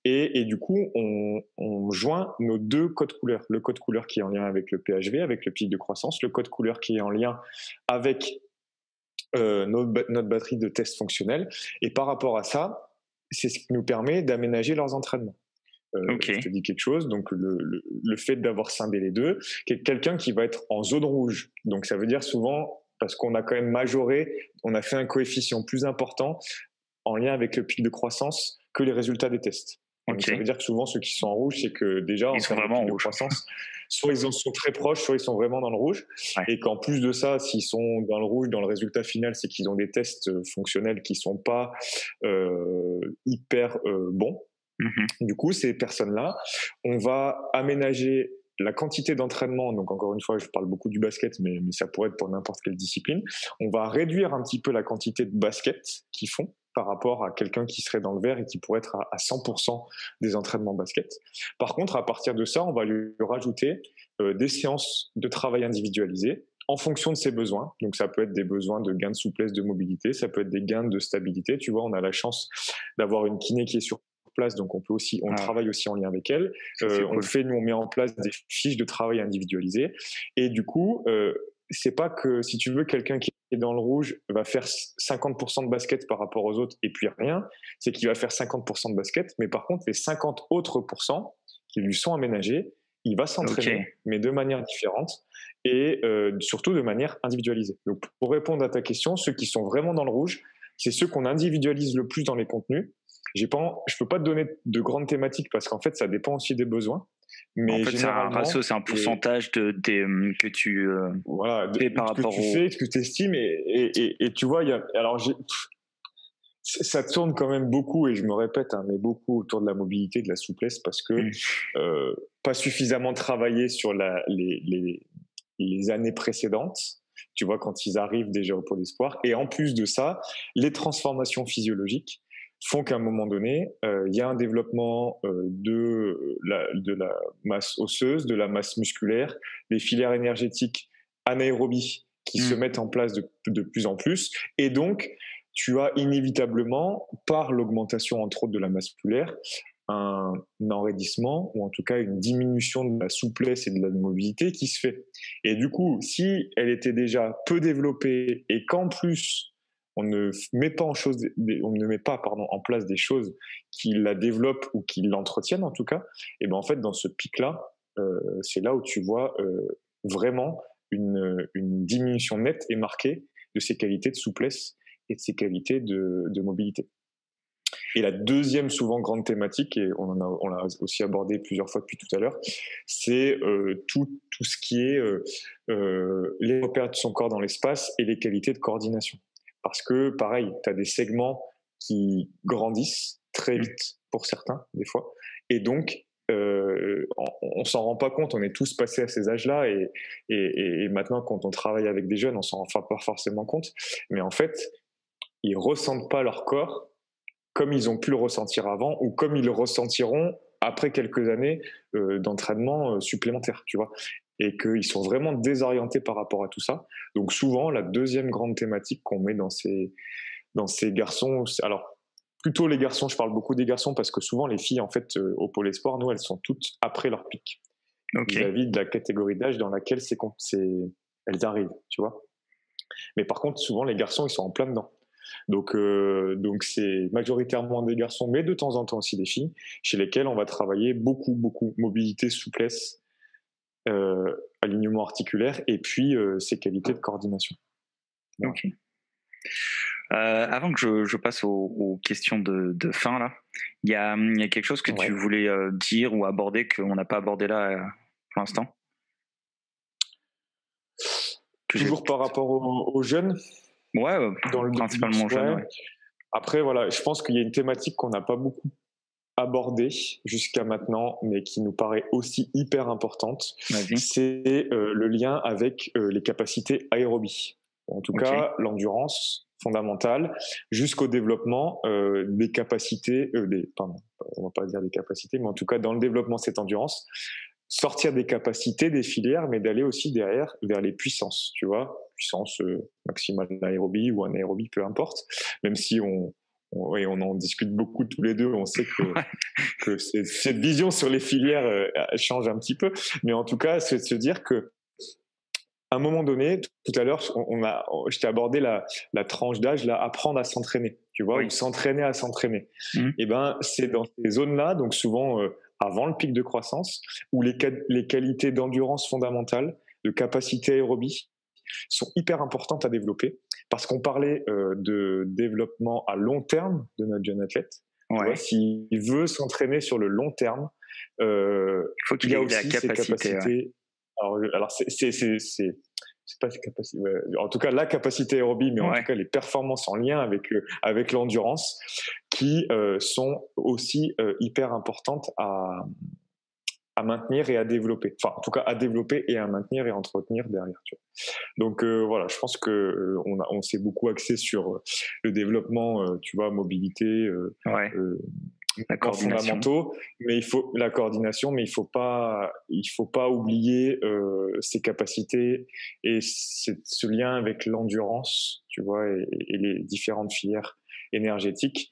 Speaker 2: Et du coup, on joint nos deux codes couleurs. Le code couleur qui est en lien avec le PHV, avec le pic de croissance, le code couleur qui est en lien avec notre batterie de tests fonctionnels. Et par rapport à ça, c'est ce qui nous permet d'aménager leurs entraînements.
Speaker 1: ok,
Speaker 2: Je te dis quelque chose, donc le fait d'avoir scindé les deux, quelqu'un qui va être en zone rouge, donc ça veut dire souvent, parce qu'on a quand même majoré, on a fait un coefficient plus important en lien avec le pic de croissance que les résultats des tests. Donc, ça veut dire que souvent, ceux qui sont en rouge, c'est que déjà, en termes de pic de croissance, soit ils en sont très proches, soit ils sont vraiment dans le rouge. Ouais. Et qu'en plus de ça, s'ils sont dans le rouge, dans le résultat final, c'est qu'ils ont des tests fonctionnels qui sont pas hyper bons. Du coup, ces personnes-là, on va aménager la quantité d'entraînement. Donc, encore une fois, je parle beaucoup du basket, mais ça pourrait être pour n'importe quelle discipline. On va réduire un petit peu la quantité de basket qu'ils font par rapport à quelqu'un qui serait dans le vert et qui pourrait être à 100% des entraînements basket. Par contre, à partir de ça, on va lui rajouter des séances de travail individualisées en fonction de ses besoins. Donc, ça peut être des besoins de gains de souplesse, de mobilité, ça peut être des gains de stabilité. Tu vois, on a la chance d'avoir une kiné qui est sur place, donc on travaille aussi en lien avec elle. Nous on met en place des fiches de travail individualisées. Et du coup, c'est pas que, si tu veux, quelqu'un qui est dans le rouge va faire 50% de basket par rapport aux autres et puis rien, c'est qu'il va faire 50% de basket, mais par contre, les 50 autres pourcents qui lui sont aménagés, il va s'entraîner, mais de manière différente et surtout de manière individualisée. Donc, pour répondre à ta question, ceux qui sont vraiment dans le rouge, c'est ceux qu'on individualise le plus dans les contenus. Je peux pas te donner de grandes thématiques parce qu'en fait, ça dépend aussi des besoins. Mais
Speaker 1: en fait, c'est un ratio, c'est un pourcentage que tu
Speaker 2: fais par rapport ce que tu estimes. Et tu vois, ça tourne quand même beaucoup, et je me répète, mais beaucoup autour de la mobilité, de la souplesse, parce que pas suffisamment travaillé sur les années précédentes. Tu vois, quand ils arrivent déjà au Pôle Espoir. Et en plus de ça, les transformations physiologiques font qu'à un moment donné, il y a un développement de la masse osseuse, de la masse musculaire, des filières énergétiques anaérobies qui se mettent en place de plus en plus. Et donc, tu as inévitablement, par l'augmentation entre autres de la masse musculaire, un enraidissement ou en tout cas une diminution de la souplesse et de la mobilité qui se fait. Et du coup, si elle était déjà peu développée et qu'en plus on ne met pas en place des choses qui la développent ou qui l'entretiennent en tout cas, et ben en fait dans ce pic-là, c'est là où tu vois vraiment une diminution nette et marquée de ses qualités de souplesse et de ses qualités de mobilité. Et la deuxième souvent grande thématique, et on l'a aussi abordé plusieurs fois depuis tout à l'heure, c'est tout ce qui est les repères de son corps dans l'espace et les qualités de coordination. Parce que, pareil, tu as des segments qui grandissent très vite pour certains, des fois. Et donc, on s'en rend pas compte, on est tous passés à ces âges-là, et maintenant, quand on travaille avec des jeunes, on s'en rend pas forcément compte. Mais en fait, ils ressentent pas leur corps comme ils ont pu le ressentir avant, ou comme ils le ressentiront après quelques années d'entraînement supplémentaire, tu vois. Et qu'ils sont vraiment désorientés par rapport à tout ça. Donc souvent, la deuxième grande thématique qu'on met dans ces garçons, alors plutôt les garçons, je parle beaucoup des garçons parce que souvent les filles, en fait, au Pôle Espoir, nous, elles sont toutes après leur pic, vis-à-vis de la catégorie d'âge dans laquelle elles arrivent, tu vois. Mais par contre, souvent, les garçons, ils sont en plein dedans. Donc c'est majoritairement des garçons, mais de temps en temps aussi des filles, chez lesquelles on va travailler beaucoup mobilité, souplesse, alignement articulaire, et puis ses qualités de coordination.
Speaker 1: Voilà. Ok. Avant que je passe aux questions de fin là, il y a quelque chose que tu voulais dire ou aborder qu'on n'a pas abordé là pour l'instant.
Speaker 2: Toujours par rapport aux jeunes.
Speaker 1: Ouais, principalement jeunes. Ouais.
Speaker 2: Après, voilà, je pense qu'il y a une thématique qu'on n'a pas beaucoup abordée jusqu'à maintenant, mais qui nous paraît aussi hyper importante.
Speaker 1: Vas-y.
Speaker 2: C'est le lien avec les capacités aérobies. En tout cas, l'endurance fondamentale, jusqu'au développement des capacités, on va pas dire des capacités, mais en tout cas dans le développement de cette endurance, sortir des capacités, des filières, mais d'aller aussi derrière vers les puissances, tu vois, puissance maximale d'aérobie ou anaérobie, peu importe, même si on en discute beaucoup tous les deux, on sait que cette vision sur les filières change un petit peu, mais en tout cas, c'est de se dire que à un moment donné, tout à l'heure, je t'ai abordé la tranche d'âge, là, apprendre à s'entraîner, tu vois, ou s'entraîner à s'entraîner. Et ben, c'est dans ces zones-là, donc souvent avant le pic de croissance, où les qualités d'endurance fondamentale, de capacité aérobie, sont hyper importantes à développer parce qu'on parlait de développement à long terme de notre jeune athlète.
Speaker 1: Ouais.
Speaker 2: S'il veut s'entraîner sur le long terme,
Speaker 1: il faut qu'il
Speaker 2: il y a
Speaker 1: ait
Speaker 2: aussi
Speaker 1: la
Speaker 2: ses
Speaker 1: capacité.
Speaker 2: capacités. Alors c'est pas ses capacités. Ouais. En tout cas, la capacité aérobie, mais en tout cas les performances en lien avec l'endurance, qui sont aussi hyper importantes à maintenir et à développer. Enfin, en tout cas, à développer et à maintenir et à entretenir derrière. Tu vois. Donc voilà, je pense que on s'est beaucoup axé sur le développement, tu vois, mobilité, fondamentaux, mais il faut la coordination, mais il faut pas oublier ses capacités et ce lien avec l'endurance, tu vois, et les différentes filières énergétiques.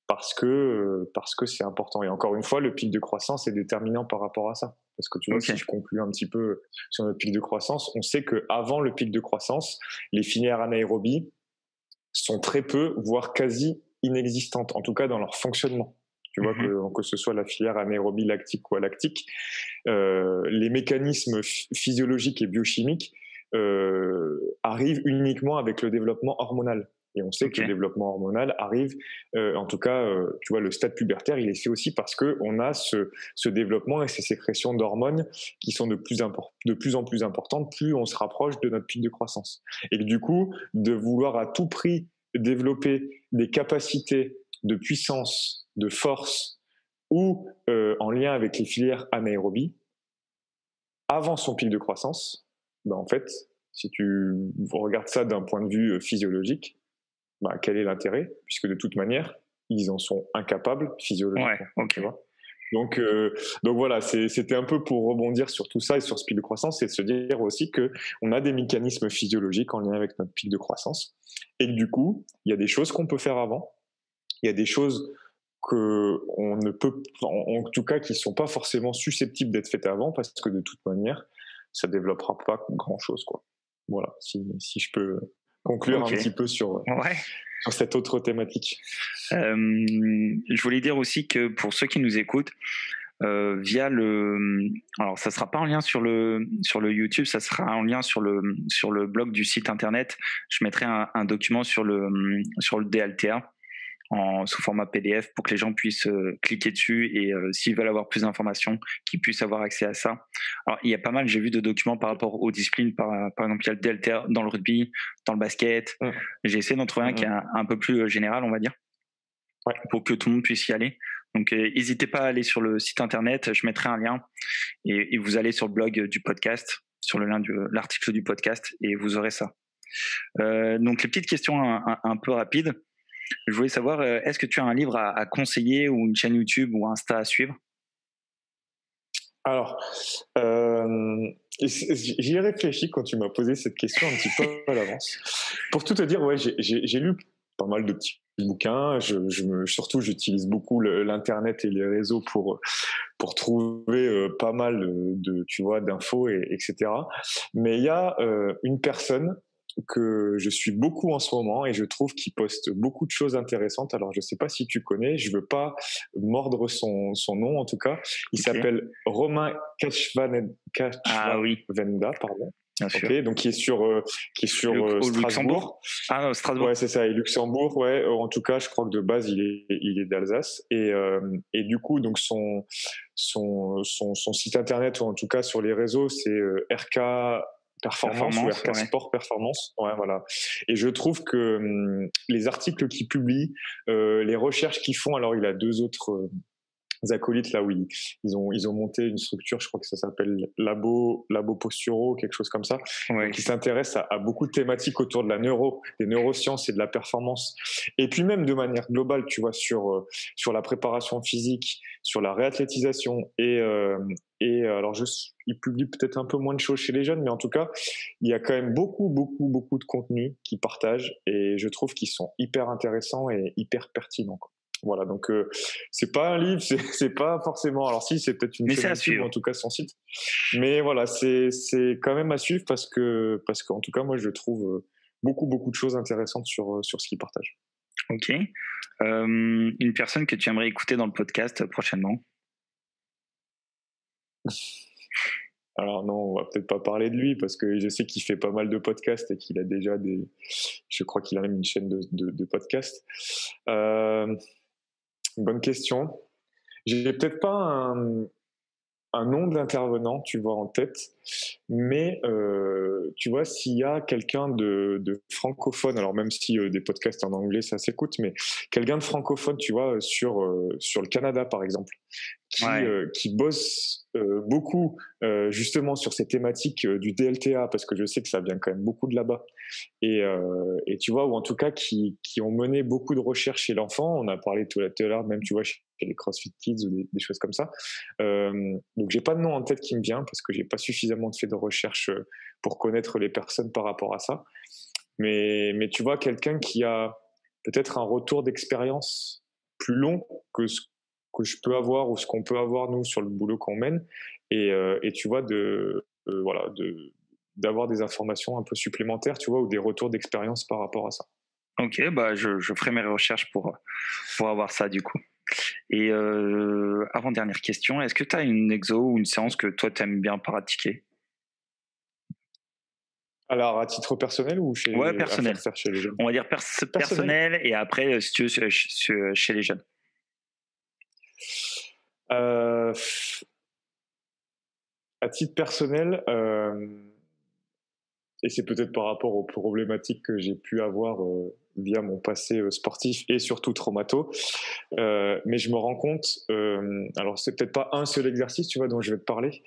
Speaker 2: Parce que c'est important. Et encore une fois, le pic de croissance est déterminant par rapport à ça. Parce que tu vois, si je conclue un petit peu sur notre pic de croissance, on sait qu'avant le pic de croissance, les filières anaérobies sont très peu, voire quasi inexistantes, en tout cas dans leur fonctionnement. Tu vois, que ce soit la filière anaérobie lactique ou alactique, les mécanismes physiologiques et biochimiques arrivent uniquement avec le développement hormonal. Et on sait que le développement hormonal arrive, en tout cas, tu vois, le stade pubertaire, il est fait aussi parce qu'on a ce développement et ces sécrétions d'hormones qui sont de plus en plus importantes, plus on se rapproche de notre pic de croissance. Et du coup, de vouloir à tout prix développer des capacités de puissance, de force, ou en lien avec les filières anaérobies, avant son pic de croissance, en fait, si tu regardes ça d'un point de vue physiologique, quel est l'intérêt? Puisque de toute manière, ils en sont incapables physiologiquement. Tu vois. Donc voilà, c'était un peu pour rebondir sur tout ça et sur ce pic de croissance, et de se dire aussi qu'on a des mécanismes physiologiques en lien avec notre pic de croissance, et que du coup, il y a des choses qu'on peut faire avant, il y a des choses qu'on ne peut, en tout cas, qui ne sont pas forcément susceptibles d'être faites avant, parce que de toute manière, ça ne développera pas grand-chose, quoi. Voilà, si je peux conclure un petit peu sur cette autre thématique.
Speaker 1: Je voulais dire aussi que pour ceux qui nous écoutent, via alors ça sera pas en lien sur le YouTube, ça sera en lien sur le blog du site internet. Je mettrai un document sur le DLTA sous format PDF pour que les gens puissent cliquer dessus et s'ils veulent avoir plus d'informations, qu'ils puissent avoir accès à ça. Alors il y a pas mal, j'ai vu de documents par rapport aux disciplines, par exemple il y a le DLTA dans le rugby, dans le basket. J'ai essayé d'en trouver un qui est un peu plus général, on va dire, pour que tout le monde puisse y aller. Donc n'hésitez pas à aller sur le site internet, je mettrai un lien et vous allez sur le blog du podcast, sur le lien de l'article du podcast, et vous aurez ça. Donc les petites questions un peu rapides. Je voulais savoir, est-ce que tu as un livre à conseiller ou une chaîne YouTube ou Insta à suivre?
Speaker 2: Alors, j'y ai réfléchi quand tu m'as posé cette question un petit peu à l'avance. Pour tout te dire, j'ai lu pas mal de petits bouquins. Surtout, j'utilise beaucoup l'internet et les réseaux pour trouver pas mal d'infos, etc. Mais il y a une personne que je suis beaucoup en ce moment et je trouve qu'il poste beaucoup de choses intéressantes. Alors, je ne sais pas si tu connais, je ne veux pas mordre son nom en tout cas. Il s'appelle Romain Kachvanenda, pardon. Donc qui est sur Strasbourg.
Speaker 1: Luxembourg. Ah non, Strasbourg.
Speaker 2: Ouais, c'est ça, et Luxembourg, ouais. En tout cas, je crois que de base, il est d'Alsace. Et du coup, donc son site internet, ou en tout cas sur les réseaux, c'est RK Performance ou RK Sport Performance. Ouais, voilà. Et je trouve que les articles qu'il publie, les recherches qu'ils font, alors il a deux autres acolytes là où ils ont monté une structure, je crois que ça s'appelle Labo Posturo, quelque chose comme ça, qui s'intéresse à beaucoup de thématiques autour de des neurosciences et de la performance, et puis même de manière globale, tu vois, sur la préparation physique, sur la réathlétisation, et alors il publie peut-être un peu moins de choses chez les jeunes, mais en tout cas il y a quand même beaucoup de contenus qu'ils partagent, et je trouve qu'ils sont hyper intéressants et hyper pertinents, quoi. Voilà, donc c'est pas un livre, c'est pas forcément. Alors si, c'est peut-être une chaîne YouTube, ou en tout cas son site. Mais voilà, c'est quand même à suivre parce qu'en tout cas moi je trouve beaucoup de choses intéressantes sur ce qu'il partage.
Speaker 1: Ok. Une personne que tu aimerais écouter dans le podcast prochainement?
Speaker 2: Alors non, on va peut-être pas parler de lui parce que je sais qu'il fait pas mal de podcasts et qu'il a déjà je crois qu'il a même une chaîne de podcasts. Euh, Bonne question. J'ai peut-être pas un nom de l'intervenant, tu vois, en tête. Mais tu vois, s'il y a quelqu'un de francophone, alors même si des podcasts en anglais, ça s'écoute, mais quelqu'un de francophone, tu vois, sur le Canada, par exemple,
Speaker 1: Ouais.
Speaker 2: qui bosse beaucoup justement sur ces thématiques du DLTA, parce que je sais que ça vient quand même beaucoup de là-bas. Et tu vois, ou en tout cas qui ont mené beaucoup de recherches chez l'enfant. On a parlé tout à l'heure, même tu vois, chez les CrossFit Kids ou des choses comme ça. Donc j'ai pas de nom en tête qui me vient parce que j'ai pas suffisamment fait de recherches pour connaître les personnes par rapport à ça. Mais tu vois, quelqu'un qui a peut-être un retour d'expérience plus long que ce que je peux avoir ou ce qu'on peut avoir nous sur le boulot qu'on mène, et tu vois voilà, d'avoir des informations un peu supplémentaires, tu vois, ou des retours d'expérience par rapport à ça.
Speaker 1: Ok, bah je ferai mes recherches pour avoir ça du coup. Et avant-dernière question, est-ce que tu as une exo ou une séance que toi tu aimes bien pratiquer?
Speaker 2: Alors, à titre personnel ou
Speaker 1: Ouais,
Speaker 2: à
Speaker 1: personnel.
Speaker 2: faire chez les jeunes?
Speaker 1: On va dire
Speaker 2: Personnel.
Speaker 1: personnel et après, si tu veux, chez les jeunes.
Speaker 2: Euh, à titre personnel, et c'est peut-être par rapport aux problématiques que j'ai pu avoir via mon passé sportif et surtout traumato. Mais je me rends compte, alors c'est peut-être pas un seul exercice, tu vois, dont je vais te parler,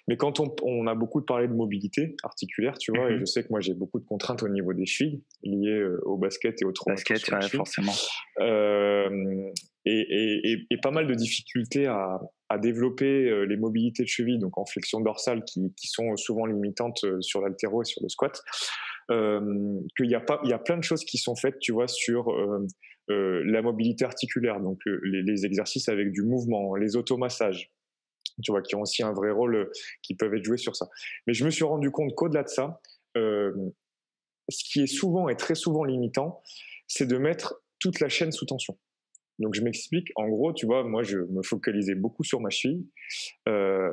Speaker 2: mais quand on a beaucoup parlé de mobilité articulaire, tu vois, et je sais que moi j'ai beaucoup de contraintes au niveau des chevilles liées au basket et au traumato
Speaker 1: Basket,
Speaker 2: sur les
Speaker 1: ouais,
Speaker 2: chevilles,
Speaker 1: forcément.
Speaker 2: euh, et pas mal de difficultés à développer les mobilités de cheville, donc en flexion dorsale, qui sont souvent limitantes sur l'haltéro et sur le squat. Il y a plein de choses qui sont faites, tu vois, sur la mobilité articulaire, donc les exercices avec du mouvement, les automassages, tu vois, qui ont aussi un vrai rôle, qui peuvent être joués sur ça. Mais je me suis rendu compte qu'au-delà de ça, euh, ce qui est souvent et très souvent limitant, c'est de mettre toute la chaîne sous tension. Donc je m'explique. En gros, tu vois, moi je me focalisais beaucoup sur ma cheville, euh,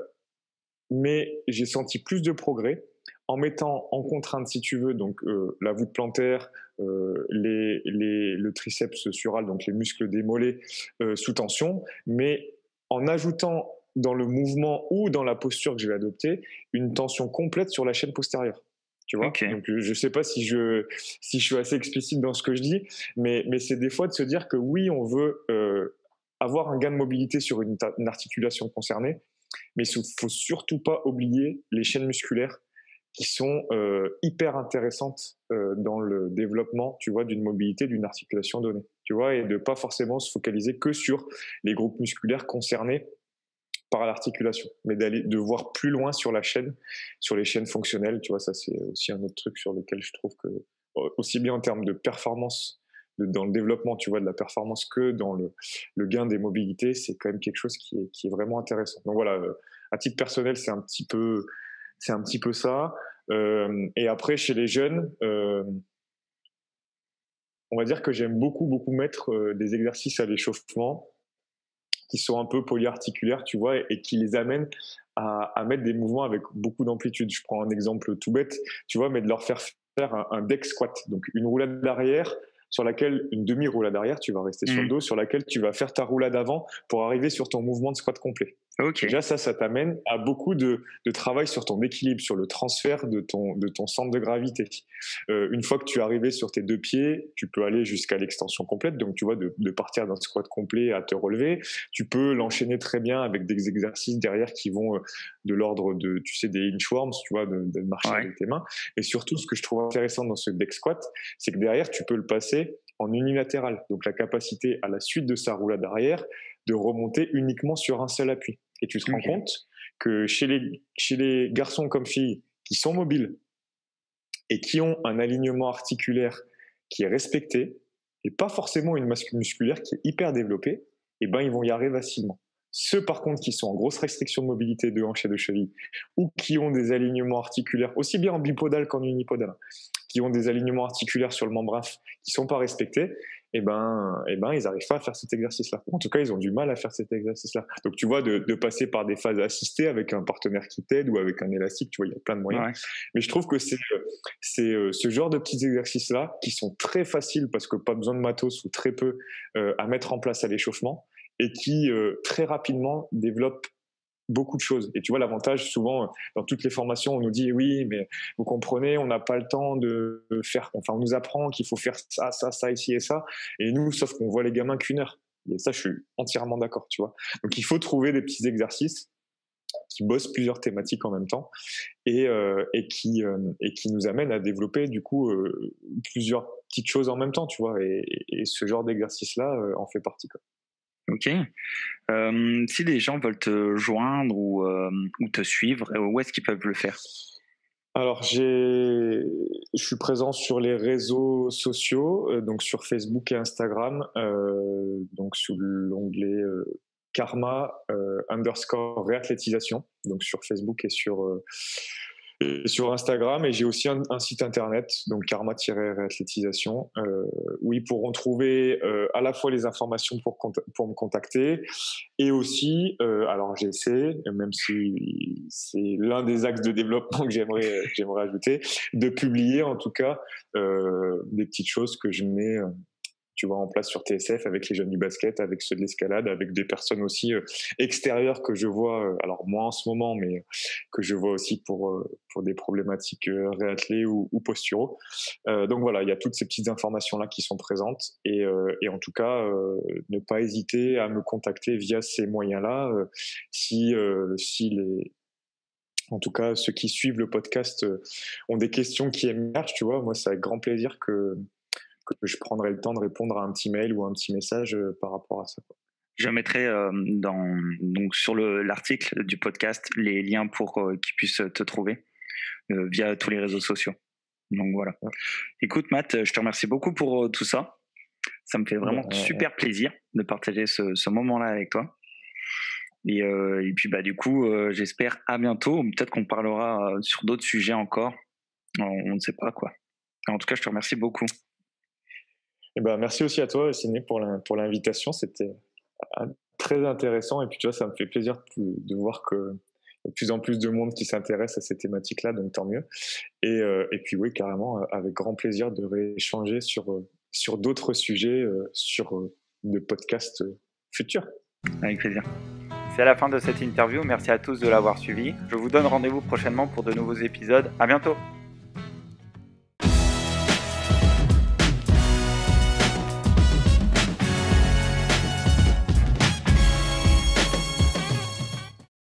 Speaker 2: mais j'ai senti plus de progrès en mettant en contrainte, si tu veux, donc la voûte plantaire, le triceps sural, donc les muscles des mollets sous tension, mais en ajoutant dans le mouvement ou dans la posture que je vais adopter une tension complète sur la chaîne postérieure. Tu vois,
Speaker 1: Ok.
Speaker 2: donc je sais pas si je suis assez explicite dans ce que je dis, mais c'est des fois de se dire que oui, on veut avoir un gain de mobilité sur une articulation concernée, mais il ne faut surtout pas oublier les chaînes musculaires qui sont hyper intéressantes dans le développement, tu vois, d'une mobilité, d'une articulation donnée, tu vois, et de pas forcément se focaliser que sur les groupes musculaires concernés par l'articulation, mais de voir plus loin sur la chaîne, sur les chaînes fonctionnelles, tu vois, ça c'est aussi un autre truc sur lequel je trouve que, aussi bien en termes de performance, dans le développement, tu vois, de la performance que dans le gain des mobilités, c'est quand même quelque chose qui est vraiment intéressant. Donc voilà, à titre personnel, c'est un petit peu ça. Et après, chez les jeunes, on va dire que j'aime beaucoup mettre des exercices à l'échauffement qui sont un peu polyarticulaires, tu vois, et qui les amènent à mettre des mouvements avec beaucoup d'amplitude. Je prends un exemple tout bête, tu vois, mais de leur faire un deck squat, donc une roulade d'arrière sur laquelle, une demi-roulade arrière, tu vas rester sur le dos, sur laquelle tu vas faire ta roulade avant pour arriver sur ton mouvement de squat complet.
Speaker 1: Ok.
Speaker 2: Déjà, ça t'amène à beaucoup de travail sur ton équilibre, sur le transfert de ton centre de gravité. Une fois que tu es arrivé sur tes deux pieds, tu peux aller jusqu'à l'extension complète, donc tu vois, de partir d'un squat complet à te relever. Tu peux l'enchaîner très bien avec des exercices derrière qui vont de l'ordre de, tu sais, des inchworms, tu vois, de marcher
Speaker 1: Ouais.
Speaker 2: avec tes mains. Et surtout, ce que je trouve intéressant dans ce deck squat, c'est que derrière, tu peux le passer en unilatéral. Donc la capacité à la suite de sa roulade arrière de remonter uniquement sur un seul appui. Et tu te rends
Speaker 1: Ok.
Speaker 2: compte que chez les garçons comme filles qui sont mobiles et qui ont un alignement articulaire qui est respecté, et pas forcément une masse musculaire qui est hyper développée, eh ben ils vont y arriver facilement. Ceux par contre qui sont en grosse restriction de mobilité de hanche et de cheville, ou qui ont des alignements articulaires, aussi bien en bipodal qu'en unipodal, qui ont des alignements articulaires sur le membre inf qui sont pas respectés, ils n'arrivent pas à faire cet exercice-là. En tout cas, ils ont du mal à faire cet exercice-là. Donc, tu vois, de passer par des phases assistées avec un partenaire qui t'aide ou avec un élastique, tu vois, il y a plein de moyens. Ouais. Mais je trouve que c'est ce genre de petits exercices-là qui sont très faciles parce que pas besoin de matos ou très peu à mettre en place à l'échauffement et qui très rapidement développent beaucoup de choses. Et tu vois, l'avantage, souvent, dans toutes les formations, on nous dit, oui, mais vous comprenez, on n'a pas le temps de faire, enfin, on nous apprend qu'il faut faire ça, ça, ça, ici et ça. Et nous, sauf qu'on voit les gamins qu'une heure. Et ça, je suis entièrement d'accord, tu vois. Donc, il faut trouver des petits exercices qui bossent plusieurs thématiques en même temps et qui nous amènent à développer, du coup, plusieurs petites choses en même temps, tu vois. Et ce genre d'exercice-là en fait partie, quoi.
Speaker 1: Ok. Si des gens veulent te joindre ou te suivre, où est-ce qu'ils peuvent le faire?
Speaker 2: Alors, je suis présent sur les réseaux sociaux, donc sur Facebook et Instagram, donc sous l'onglet Karma _ réathlétisation, donc sur Facebook et sur Instagram, et j'ai aussi un site internet, donc karma-réathlétisation, où ils pourront trouver à la fois les informations pour me contacter, et aussi, alors j'essaie, même si c'est l'un des axes de développement que j'aimerais ajouter, de publier en tout cas des petites choses que je mets tu vois, en place sur TSF avec les jeunes du basket, avec ceux de l'escalade, avec des personnes aussi extérieures que je vois, alors moi en ce moment, mais que je vois aussi pour des problématiques réathlées ou posturaux. Donc voilà, il y a toutes ces petites informations-là qui sont présentes et en tout cas, ne pas hésiter à me contacter via ces moyens-là si en tout cas, ceux qui suivent le podcast ont des questions qui émergent, tu vois, moi c'est avec grand plaisir que je prendrai le temps de répondre à un petit mail ou un petit message par rapport à ça, quoi.
Speaker 1: Je mettrai donc sur l'article du podcast les liens pour qu'ils puissent te trouver via tous les réseaux sociaux. Donc voilà. Ouais. Écoute Matt, je te remercie beaucoup pour tout ça. Ça me fait vraiment super plaisir de partager ce moment-là avec toi. Et puis bah du coup, j'espère à bientôt. Peut-être qu'on parlera sur d'autres sujets encore. On ne sait pas quoi. En tout cas, je te remercie beaucoup.
Speaker 2: Et ben, merci aussi à toi, Sidney, pour l'invitation. C'était très intéressant. Et puis, tu vois, ça me fait plaisir de voir qu'il y a de plus en plus de monde qui s'intéresse à ces thématiques-là, donc tant mieux. Et puis, oui, carrément, avec grand plaisir de rééchanger sur d'autres sujets, sur de podcasts futurs.
Speaker 1: Avec plaisir. C'est la fin de cette interview. Merci à tous de l'avoir suivi. Je vous donne rendez-vous prochainement pour de nouveaux épisodes. À bientôt.